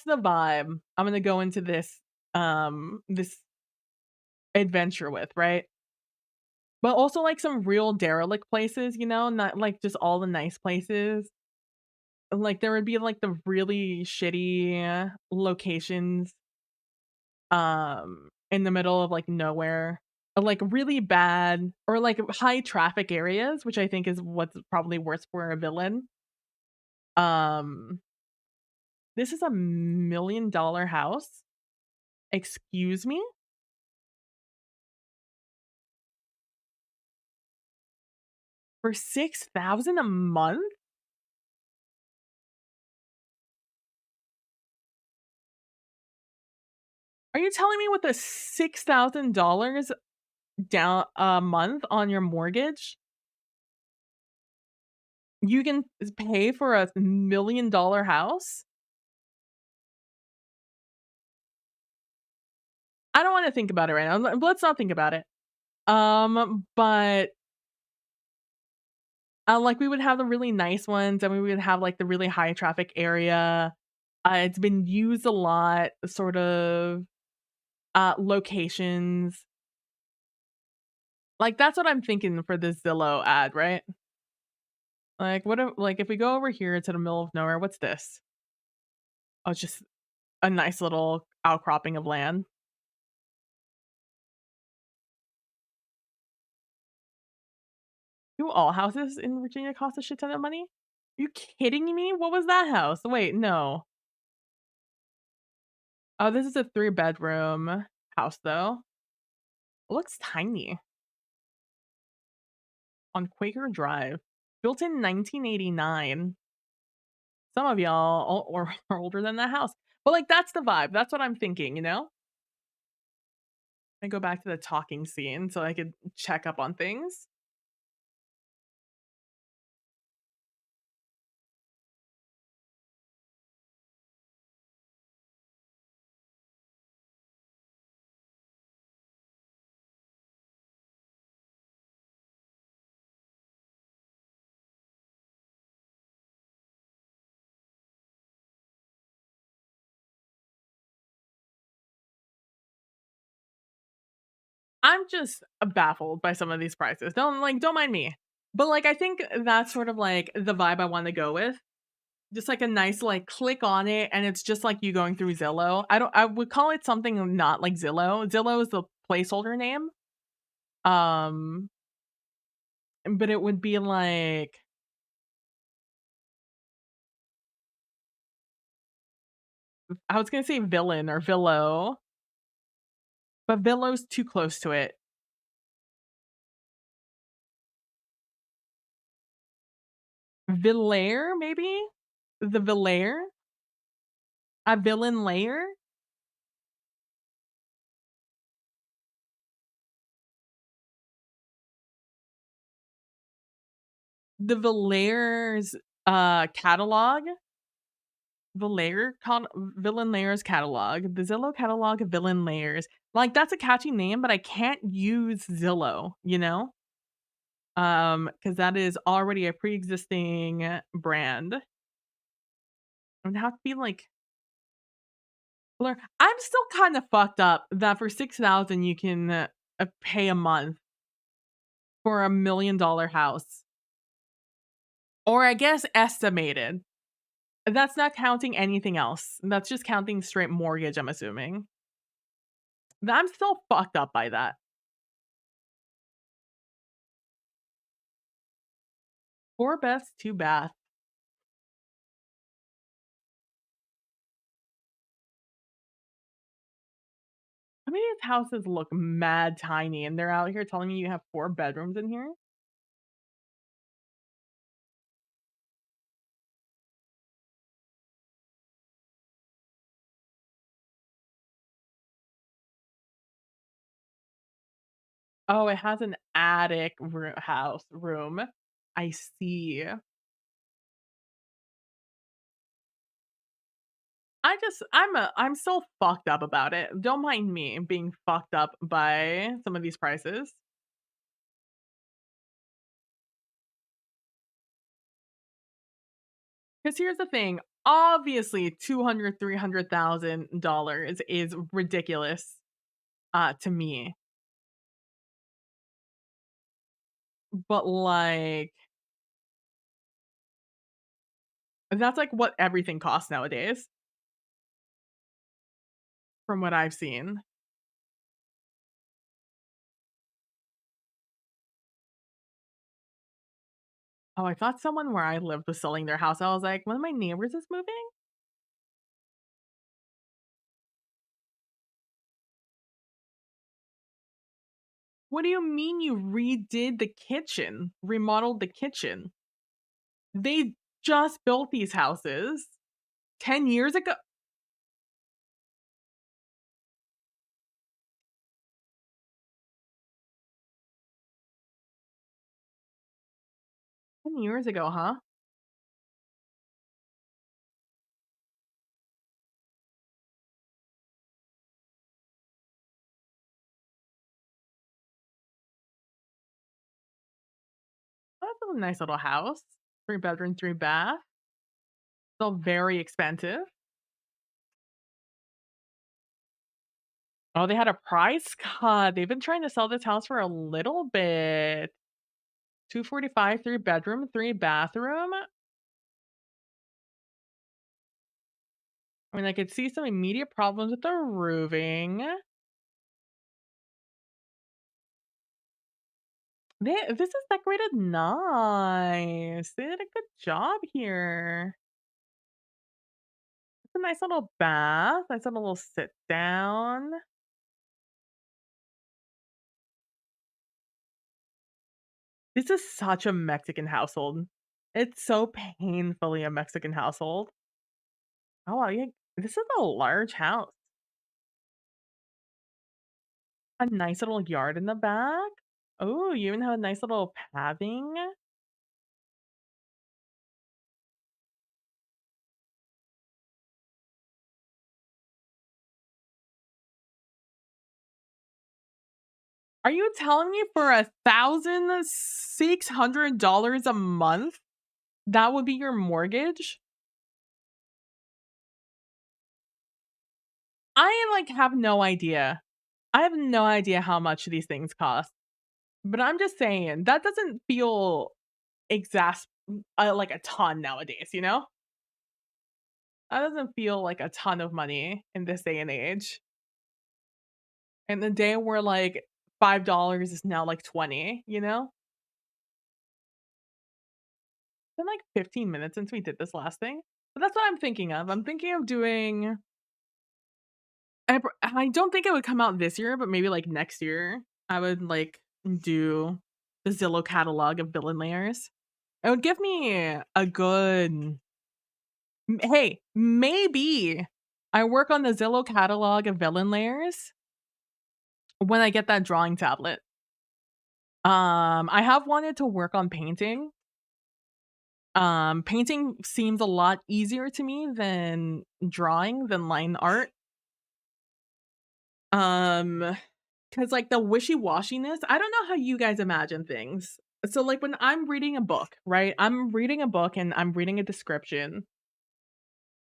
Speaker 1: the vibe I'm gonna go into this adventure with, right? But also, like, some real derelict places, not, like, just all the nice places. Like, there would be, like, the really shitty locations, in the middle of, like, nowhere, or, like, really bad or, like, high traffic areas, which I think is what's probably worse for a villain. Um, this is $1 million house? Excuse me? For 6,000 a month? Are you telling me with a $6,000 down a month on your mortgage, you can pay for a $1 million house? I don't wanna think about it right now. Let's not think about it. But, like, we would have the really nice ones, and we would have, like, the really high traffic area. It's been used a lot, sort of, locations. Like, that's what I'm thinking for this Zillow ad, right? Like, if we go over here to the middle of nowhere, what's this? Oh, it's just a nice little outcropping of land. Do all houses in Virginia cost a shit ton of money? You kidding me? What was that house? Wait, no. Oh, this is a three-bedroom house, though. It looks tiny on Quaker Drive. Built in 1989. Some of y'all or are older than that house. But, like, that's the vibe. That's what I'm thinking, you know? I go back to the talking scene so I could check up on things. I'm just baffled by some of these prices. Don't mind me. But, like, I think that's sort of, like, the vibe I wanna go with. Just, like, a nice, like, click on it, and it's just like you going through Zillow. I would call it something not like Zillow. Zillow is the placeholder name. Um, but it would be like I was gonna say Villain or Villo, but Villo's too close to it. Villair, maybe? The Villair? A Villain Lair? The Villair's, catalog? Villain Lairs catalog. The Zillow catalog of Villain Lairs. Like, that's a catchy name, but I can't use Zillow, you know? Because that is already a pre-existing brand. It would have to be, like, blur I'm still kinda fucked up that for 6,000 you can, pay a month for $1,000,000 house, or I guess estimated. That's not counting anything else. That's just counting straight mortgage, I'm assuming. I'm still fucked up by that. 4 beds, 2 bath. I mean, these houses look mad tiny, and they're out here telling me you have 4 bedrooms in here? Oh, it has an attic room. I see. I'm so fucked up about it. Don't mind me being fucked up by some of these prices. Because here's the thing, obviously 200, $300,000 is ridiculous, to me, but, like, that's, like, what everything costs nowadays from what I've seen. Oh, I thought someone where I lived was selling their house. I was like, "One of my neighbors is moving?" What do you mean you redid the kitchen? Remodeled the kitchen? They just built these houses 10 years ago. 10 years ago, huh? That's a nice little house. 3 bedroom, 3 bath. Still very expensive. Oh, they had a price cut. They've been trying to sell this house for a little bit. 245, 3 bedroom, 3 bathroom. I mean, I could see some immediate problems with the roofing. This is decorated nice. They did a good job here. It's a nice little bath, nice little sit down. This is such a Mexican household. It's so painfully a Mexican household. Oh, wow, yeah, this is a large house. A nice little yard in the back. Oh, you even have a nice little pathing. Are you telling me for $1,600 a month, that would be your mortgage? I, like, have no idea. I have no idea how much these things cost, but I'm just saying, that doesn't feel like a ton nowadays, you know? That doesn't feel like a ton of money in this day and age. In the day where, like, $5 is now, like, 20, you know? It's been, like, 15 minutes since we did this last thing, but that's what I'm thinking of. I'm thinking of doing I don't think it would come out this year, but maybe, like, next year, I would, like, do the Zillow catalog of villain layers. It would give me a good hey, maybe I work on the Zillow catalog of villain layers when I get that drawing tablet. I have wanted to work on painting. Painting seems a lot easier to me than drawing, than line art. Um, Cause like, the wishy-washiness I don't know how you guys imagine things. So, like, when I'm reading a book, right? I'm reading a book and I'm reading a description.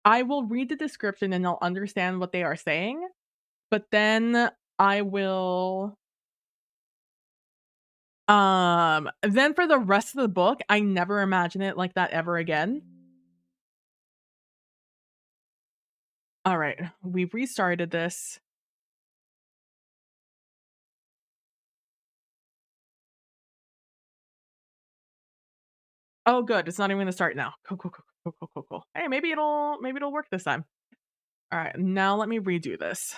Speaker 1: I will read the description and I'll understand what they are saying, but then I will then for the rest of the book, I never imagine it like that ever again. Alright, we've restarted this. Oh, good, it's not even gonna start now. Cool, cool, cool, cool, cool, cool, cool. Hey, maybe it'll work this time. Alright, now let me redo this.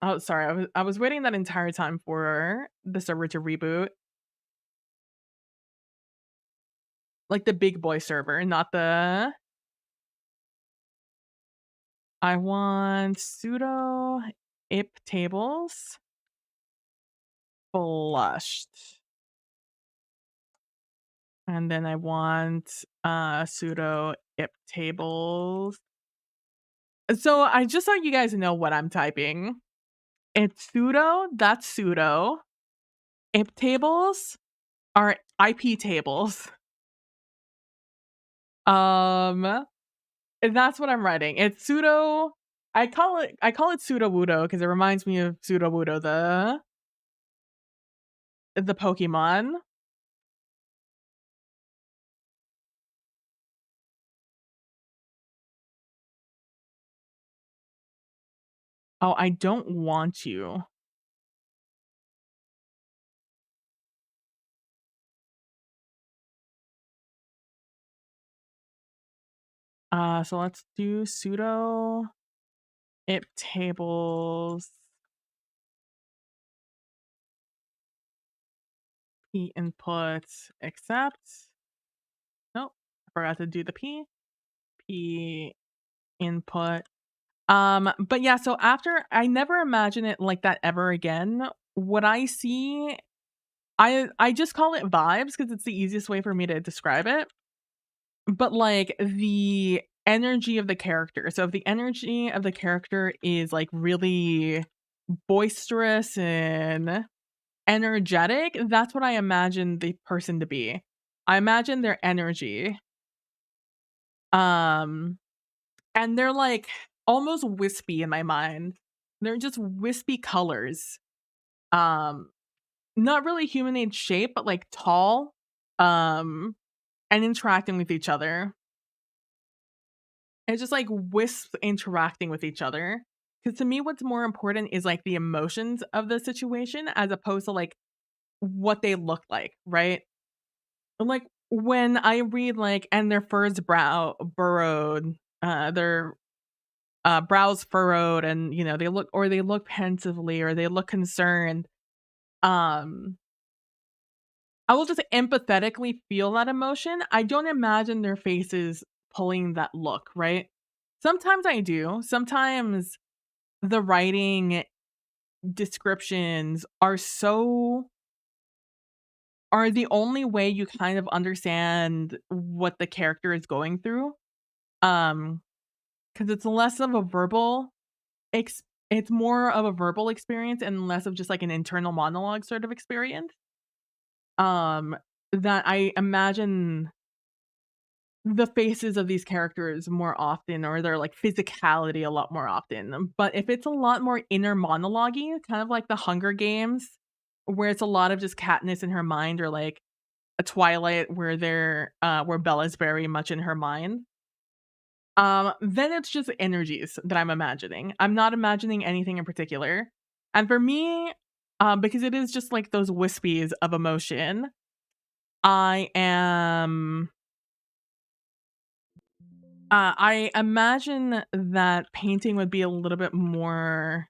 Speaker 1: Oh, sorry, I was waiting that entire time for the server to reboot. Like the big boy server, not the I want sudo ip tables flushed. And then I want, sudo ip tables. So I just so you guys know what I'm typing. It's sudo, that's sudo. Ip tables are IP tables. Um, and that's what I'm writing. It's sudo I call it Sudowoodo because it reminds me of Sudowoodo, the Pokemon. Oh, I don't want you. So let's do sudo ip tables p input accept. Nope, I forgot to do the p input. But yeah, so after I never imagine it like that ever again. What I see, I just call it vibes because it's the easiest way for me to describe it. But like the energy of the character. So if the energy of the character is like really boisterous and energetic, that's what I imagine the person to be. I imagine their energy. Um, and they're like almost wispy in my mind. They're just wispy colors. Um, Not really humanoid shape, but like tall. And interacting with each other. It's just like wisps interacting with each other. Because to me, what's more important is like the emotions of the situation as opposed to like what they look like, right? Like, when I read, like, "And their furs burrowed," their, brows furrowed and, they look pensively or they look concerned, um, I will just empathetically feel that emotion. I don't imagine their faces pulling that look, right? Sometimes I do. Sometimes the writing descriptions are the only way you kind of understand what the character is going through. Um, because it's less of a verbal ex it's more of a verbal experience and less of just like an internal monologue sort of experience. Um, that I imagine the faces of these characters more often or their, like, physicality a lot more often, but if it's a lot more inner monologue-y, kind of like The Hunger Games, where it's a lot of just Katniss in her mind or, like, a Twilight where Bella's very much in her mind, then it's just energies that I'm imagining. I'm not imagining anything in particular, and for me, because it is just, like, those wispies of emotion, I am I imagine that painting would be a little bit more,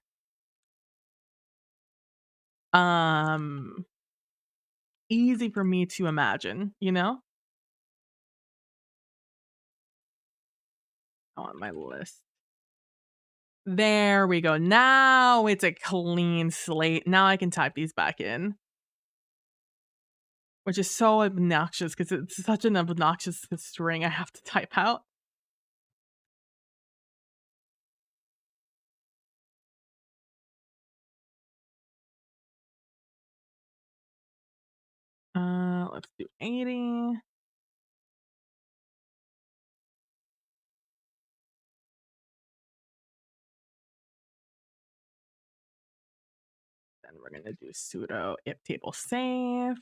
Speaker 1: um, easy for me to imagine, you know? On my list. There we go. Now it's a clean slate. Now I can type these back in, which is so obnoxious because it's such an obnoxious string I have to type out. Let's do 80. Then we're gonna do sudo if table save.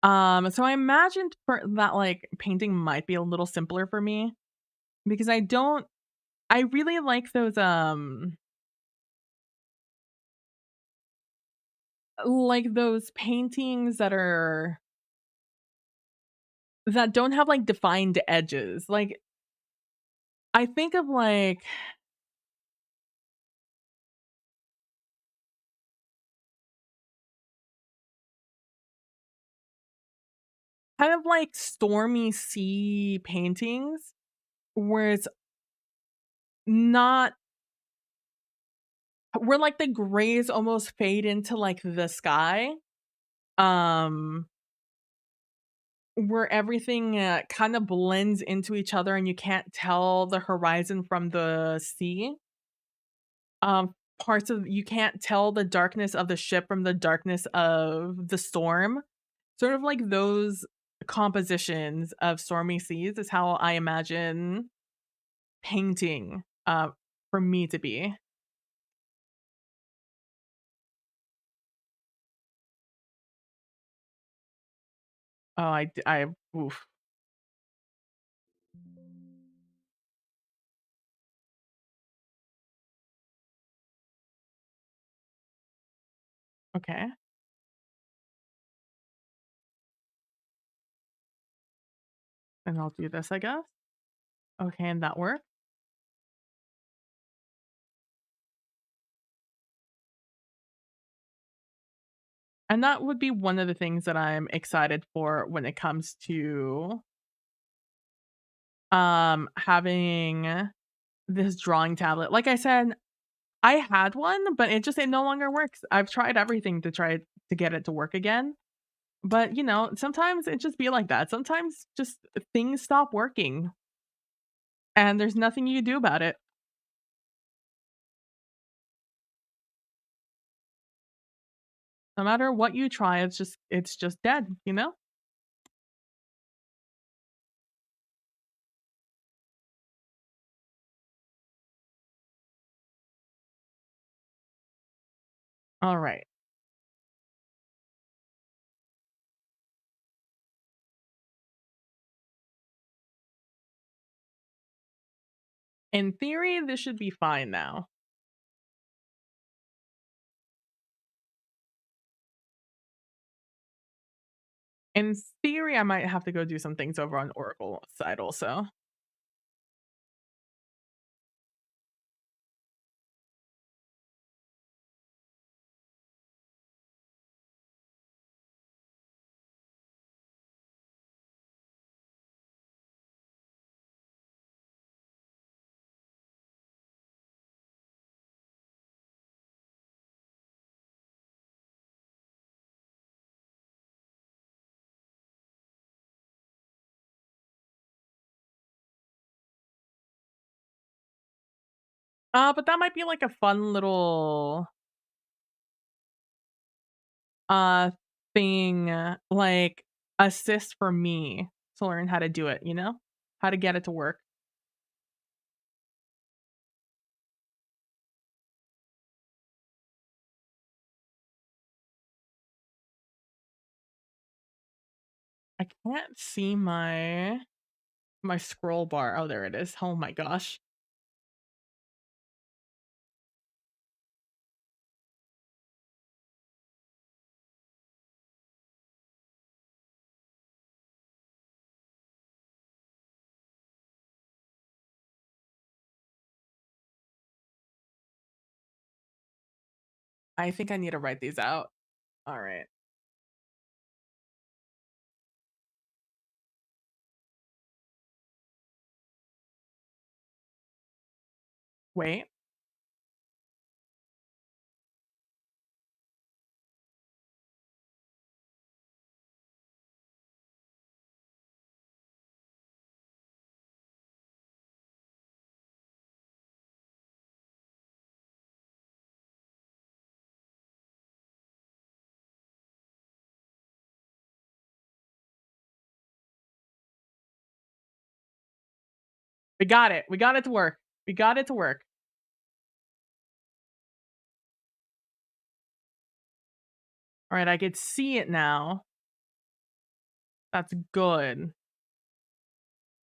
Speaker 1: So I imagined for that like painting might be a little simpler for me because I really like those those paintings that don't have like defined edges. Like I think of like kind of like stormy sea paintings where it's not where like the grays almost fade into like the sky. Um where everything kind of blends into each other and you can't tell the horizon from the sea. Parts of you can't tell the darkness of the ship from the darkness of the storm. Sort of like those compositions of stormy seas is how I imagine painting, for me to be. Oh, I oof. Okay, and I'll do this, I guess. Okay, and that worked. And that would be one of the things that I'm excited for when it comes to, having this drawing tablet. Like I said, I had one, but it no longer works. I've tried everything to try to get it to work again. But, sometimes it just be like that. Sometimes just things stop working and there's nothing you do about it. No matter what you try, it's just dead, you know? All right. In theory, this should be fine now. In theory, I might have to go do some things over on Oracle side also. But that might be like a fun little uh thing, like assist for me to learn how to do it, you know? How to get it to work. I can't see my scroll bar. Oh, there it is. Oh my gosh. I think I need to write these out. All right. Wait. We got it. We got it to work. We got it to work. All right, I could see it now. That's good.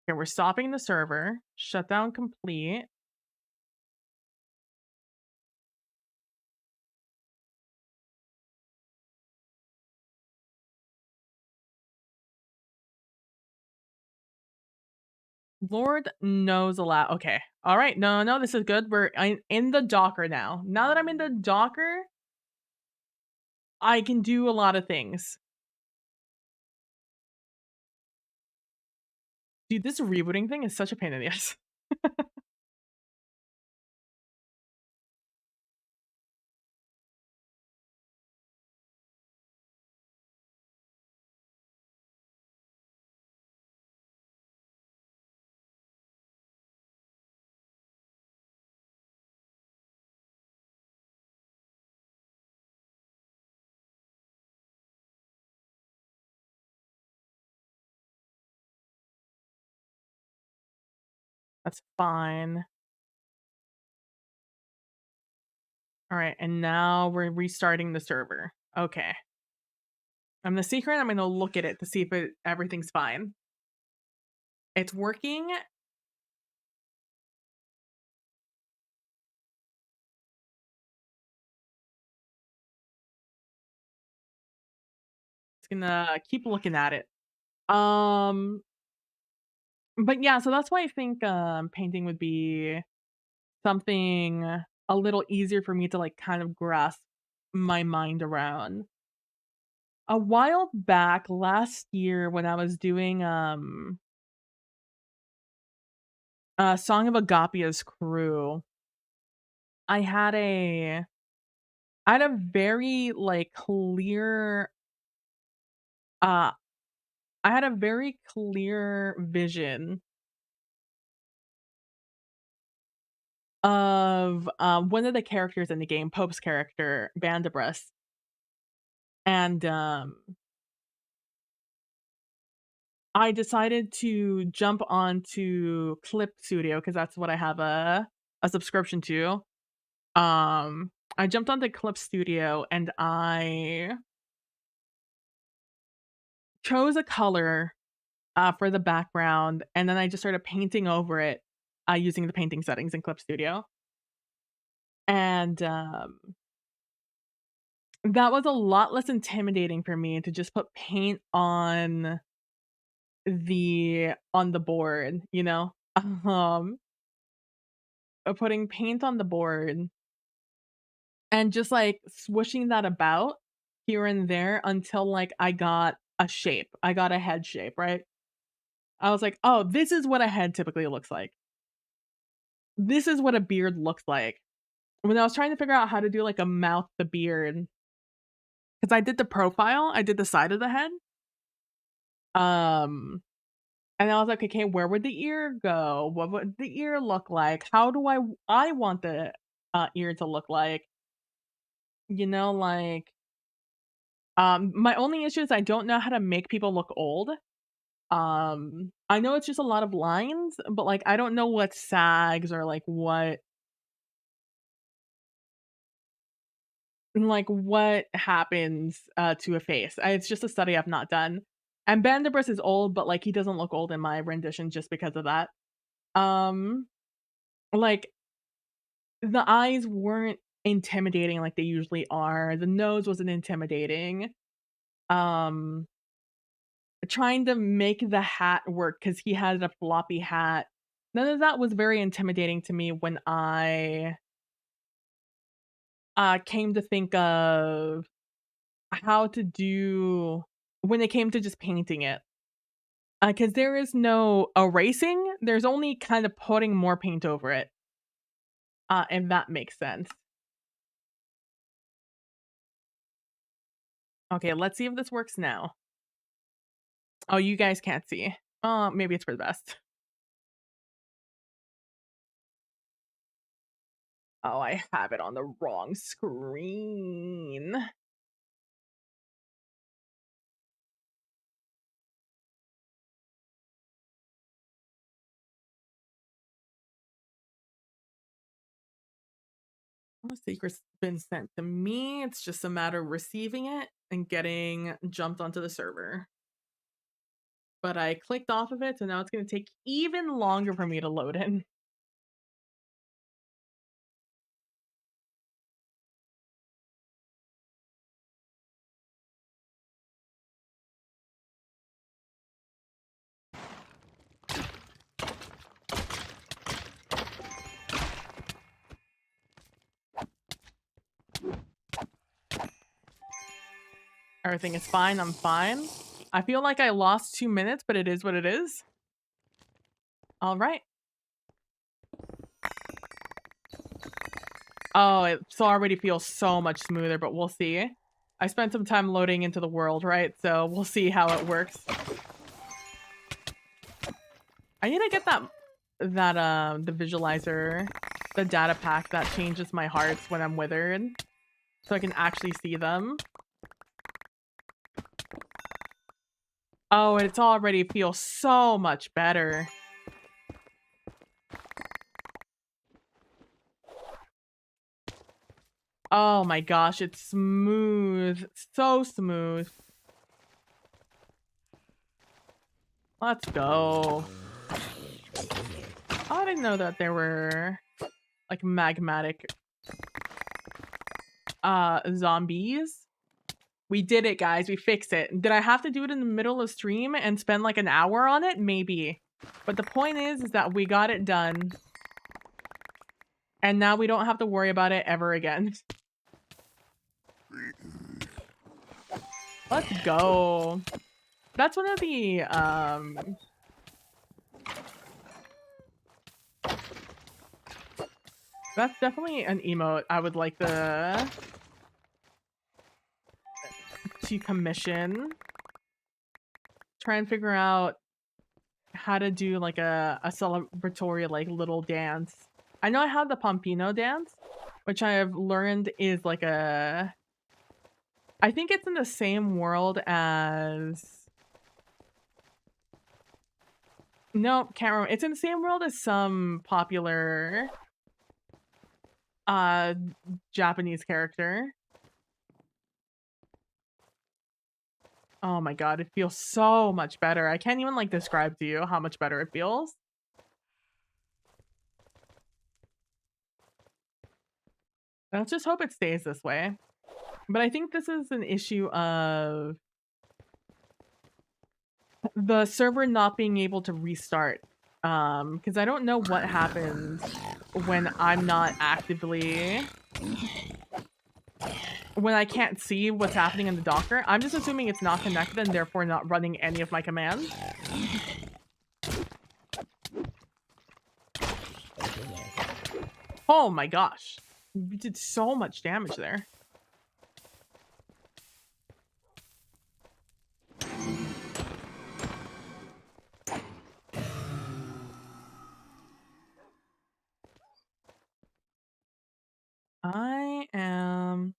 Speaker 1: Okay, we're stopping the server. Shutdown complete. Lord knows a lot. Okay. All right. No, no, this is good. I'm in the Docker now. Now that I'm in the Docker, I can do a lot of things. Dude, this rebooting thing is such a pain in the ass. That's fine. All right, and now we're restarting the server. Okay. I'm the secret. I'm gonna look at it to see if everything's fine. It's working. It's gonna keep looking at it. Um, but yeah, so that's why I think painting would be something a little easier for me to like kind of grasp my mind around. A while back last year when I was doing Song of Agapia's crew, I had a I had a very like clear uh I had a very clear vision of one of the characters in the game, Pope's character, Bandabras. And I decided to jump onto Clip Studio because that's what I have a subscription to. I jumped onto Clip Studio and I chose a color for the background, and then I just started painting over it using the painting settings in Clip Studio. And That was a lot less intimidating for me to just put paint on the board, you know? Um, putting paint on the board and just, like, swooshing that about here and there until, like, I got a shape. I got a head shape, right? I was like, "Oh, this is what a head typically looks like. This is what a beard looks like." When I was trying to figure out how to do, like, a mouth to beard, because I did the profile, I did the side of the head, um, and I was like, "Okay, where would the ear go? What would the ear look like? How do I want the, ear to look like?" You know, like, my only issue is I don't know how to make people look old. I know it's just a lot of lines, but, like, I don't know what sags or, what happens, to a face. It's just a study I've not done. And Bandibris is old, but, like, he doesn't look old in my rendition just because of that. Um, like, the eyes weren't intimidating like they usually are. The nose wasn't intimidating. Um, trying to make the hat work because he had a floppy hat. None of that was very intimidating to me when I, came to think of how to do when it came to just painting it. Because there is no erasing, there's only kind of putting more paint over it, if that makes sense. Okay, let's see if this works now. Oh, you guys can't see. Maybe it's for the best. Oh, I have it on the wrong screen. The secret's been sent to me. It's just a matter of receiving it and getting jumped onto the server. But I clicked off of it, so now it's gonna take even longer for me to load in. Everything is fine, I'm fine. I feel like I lost 2 minutes, but it is what it is. Alright. Oh, it already feels so much smoother, but we'll see. I spent some time loading into the world, right? So we'll see how it works. I need to get the visualizer, the data pack that changes my hearts when I'm withered, so I can actually see them. Oh, it's already feels so much better. Oh my gosh, it's smooth. So smooth. Let's go. Oh, I didn't know that there were, like, magmatic, zombies. We did it, guys. We fixed it. Did I have to do it in the middle of stream and spend, like, an hour on it? Maybe. But the point is that we got it done. And now we don't have to worry about it ever again. Let's go. That's one of the, that's definitely an emote I would like to commission. Try and figure out how to do, like, a celebratory, like, little dance. I know I have the Pompino dance, which I have learned is like I think it's in the same world as nope, can't remember. It's in the same world as some popular, uh, Japanese character. Oh my god, it feels so much better. I can't even, like, describe to you how much better it feels. Let's just hope it stays this way. But I think this is an issue of the server not being able to restart. Because I don't know what happens when I'm not actively when I can't see what's happening in the Docker. I'm just assuming it's not connected and therefore not running any of my commands. Oh my gosh. We did so much damage there. I am...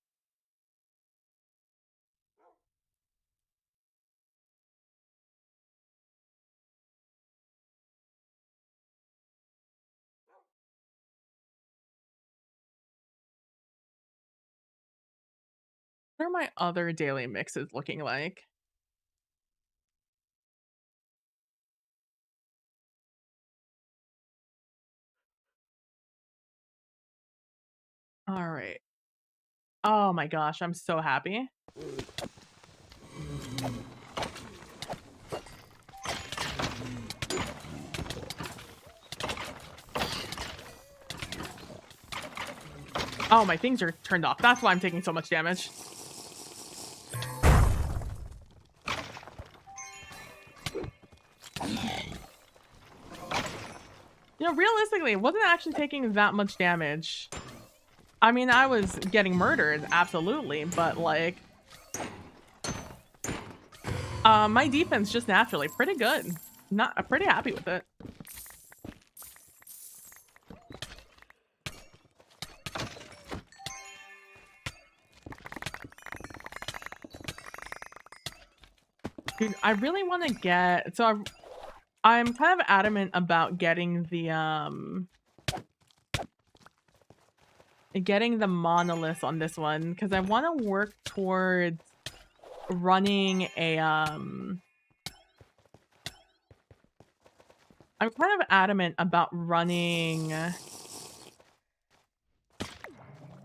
Speaker 1: What are my other daily mixes looking like? All right. Oh my gosh, I'm so happy. Oh, my things are turned off. That's why I'm taking so much damage. You know, realistically, it wasn't actually taking that much damage. I mean, I was getting murdered, absolutely, but like... my defense just naturally pretty good. I'm pretty happy with it. Dude, I really want to get... So I'm kind of adamant about getting the monolith on this one because I want to work towards running a I'm kind of adamant about running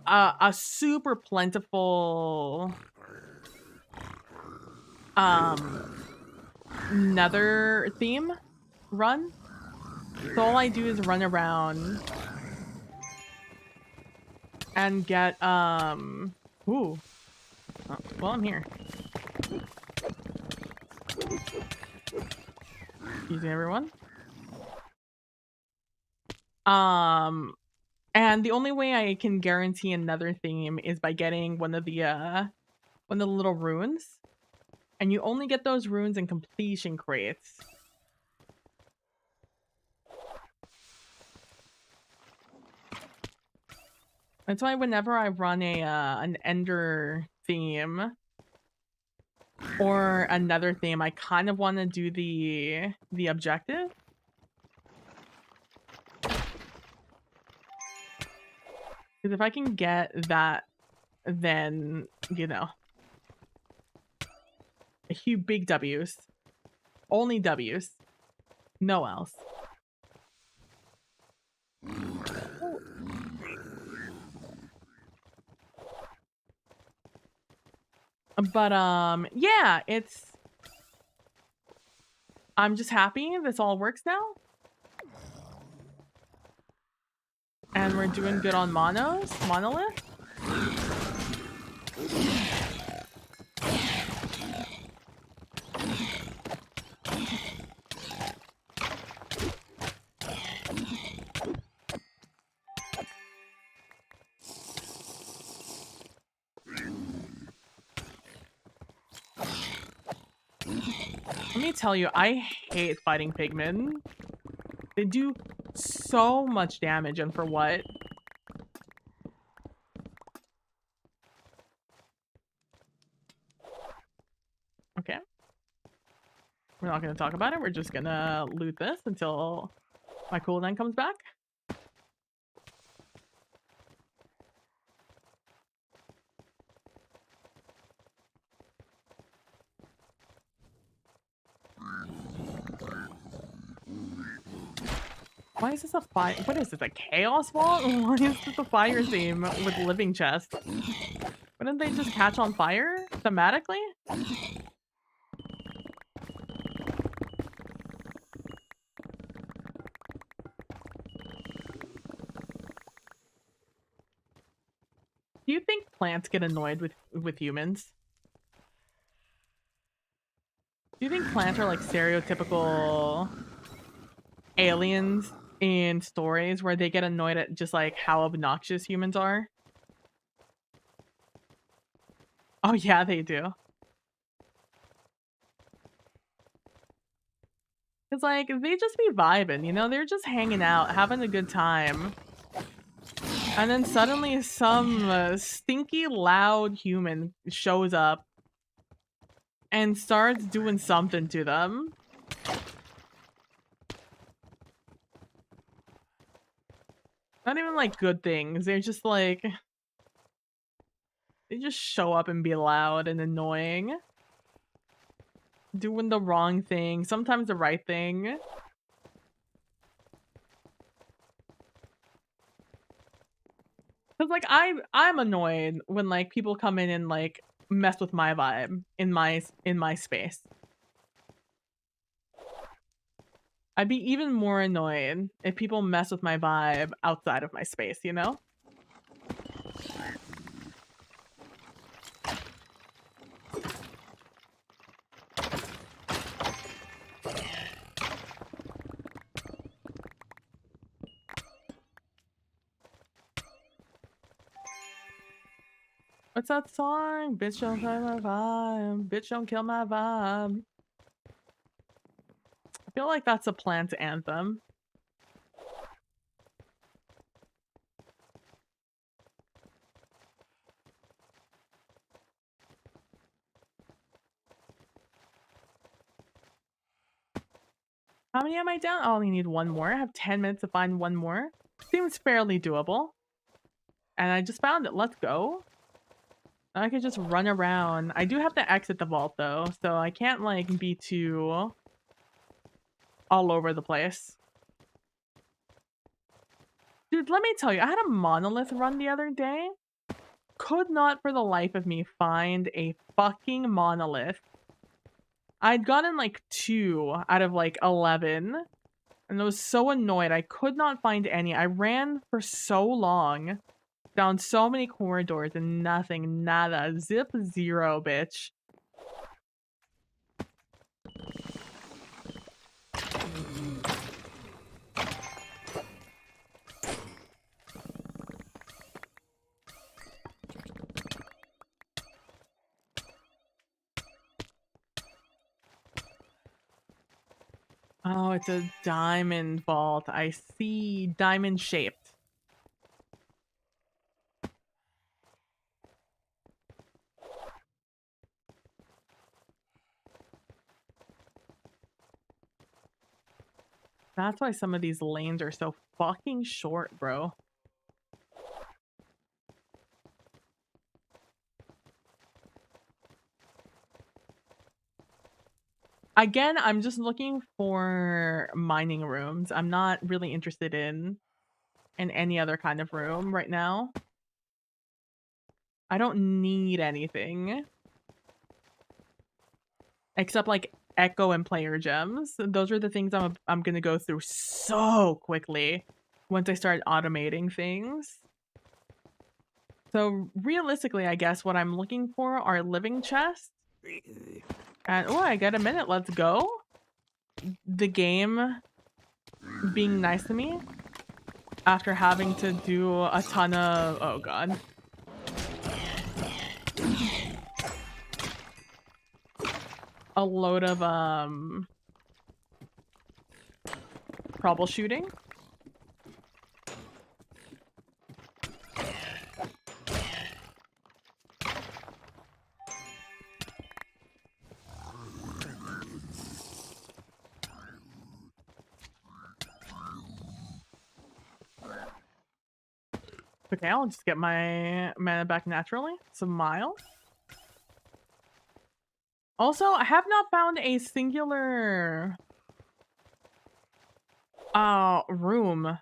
Speaker 1: a super plentiful nether theme run. So all I do is run around and get ooh. Oh, well, I'm here. Excuse me, everyone. And the only way I can guarantee another theme is by getting one of the little runes. And you only get those runes in completion crates. That's why whenever I run an ender theme or another theme, I kind of want to do the objective. Because if I can get that, then, you know, a huge big W's. Only W's. No else. But, yeah, I'm just happy this all works now. And we're doing good on monolith. Let me tell you, I hate fighting pigmen. They do so much damage, and for what? Okay. We're not going to talk about it. We're just going to loot this until my cooldown comes back. Why is this a fire? What is this, a chaos vault? Why is this a fire theme with living chest? What Wouldn't they just catch on fire thematically? Do you think plants get annoyed with humans? Do you think plants are like stereotypical aliens in stories where they get annoyed at just like how obnoxious humans are? Oh yeah, they do. Cause like they just be vibing, you know, they're just hanging out, having a good time. And then suddenly some stinky loud human shows up and starts doing something to them. Not even like good things. They're just like they just show up and be loud and annoying. Doing the wrong thing, sometimes the right thing. Cause like I'm annoyed when like people come in and like mess with my vibe in my space. I'd be even more annoyed if people mess with my vibe outside of my space, you know? What's that song? Bitch don't kill my vibe. Bitch don't kill my vibe. I feel like that's a plant anthem. How many am I down? I only need one more. I have 10 minutes to find one more. Seems fairly doable. And I just found it. Let's go. I could just run around. I do have to exit the vault though, so I can't like be too all over the place. Dude, let me tell you, I had a monolith run the other day. Could not for the life of me find a fucking monolith. I'd gotten like 2 out of like 11. And I was so annoyed. I could not find any. I ran for so long. Down so many corridors and nothing. Nada. Zip zero, bitch. Oh, it's a diamond vault. I see. Diamond shaped. That's why some of these lanes are so fucking short, bro. Again, I'm just looking for mining rooms. I'm not really interested in any other kind of room right now. I don't need anything. Except like echo and player gems. Those are the things I'm gonna go through so quickly once I start automating things. So realistically, I guess what I'm looking for are living chests. And oh, I got a minute. Let's go. The game being nice to me after having to do a ton of oh god. A load of troubleshooting. Okay, I'll just get my mana back naturally. Smile. Also, I have not found a singular room.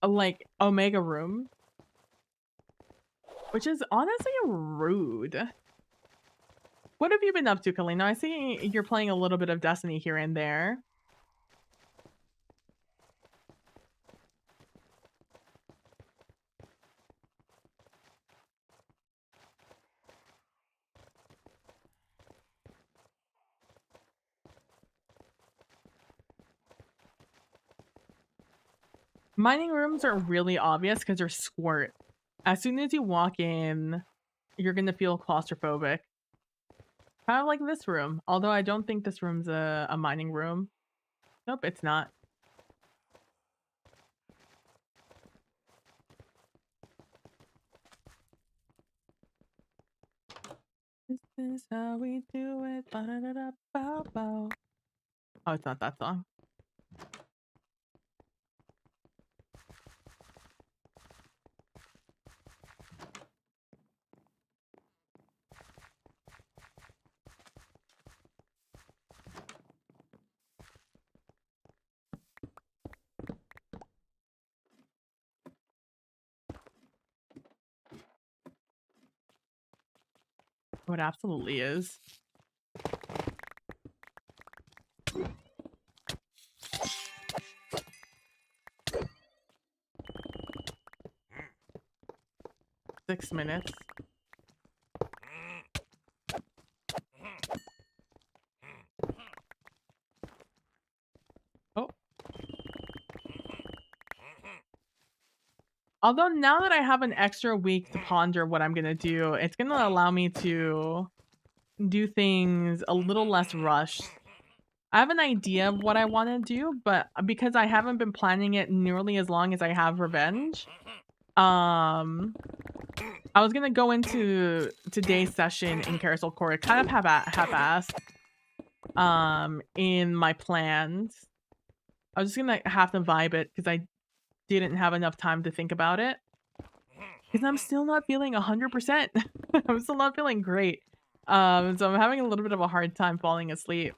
Speaker 1: Like Omega room which is honestly rude. What have you been up to, Kalina? I see you're playing a little bit of Destiny here and there. Mining rooms are really obvious because they're squirt. As soon as you walk in, you're gonna feel claustrophobic. Kind of like this room, although I don't think this room's a mining room. Nope, it's not. This is how we do it. Ba-da-da-da-bow-bow. Oh, it's not that song. Oh, it absolutely is. Six minutes. Oh. Although now that I have an extra week to ponder what I'm gonna do, it's gonna allow me to do things a little less rushed. I have an idea of what I want to do, but because I haven't been planning it nearly as long as I have Revenge, I was gonna go into today's session in Carousel Court kind of half-assed, in my plans. I was just gonna have to vibe it because I didn't have enough time to think about it. Because I'm still not feeling 100%. I'm still not feeling great. So I'm having a little bit of a hard time falling asleep.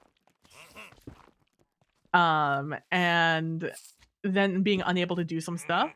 Speaker 1: And then being unable to do some stuff.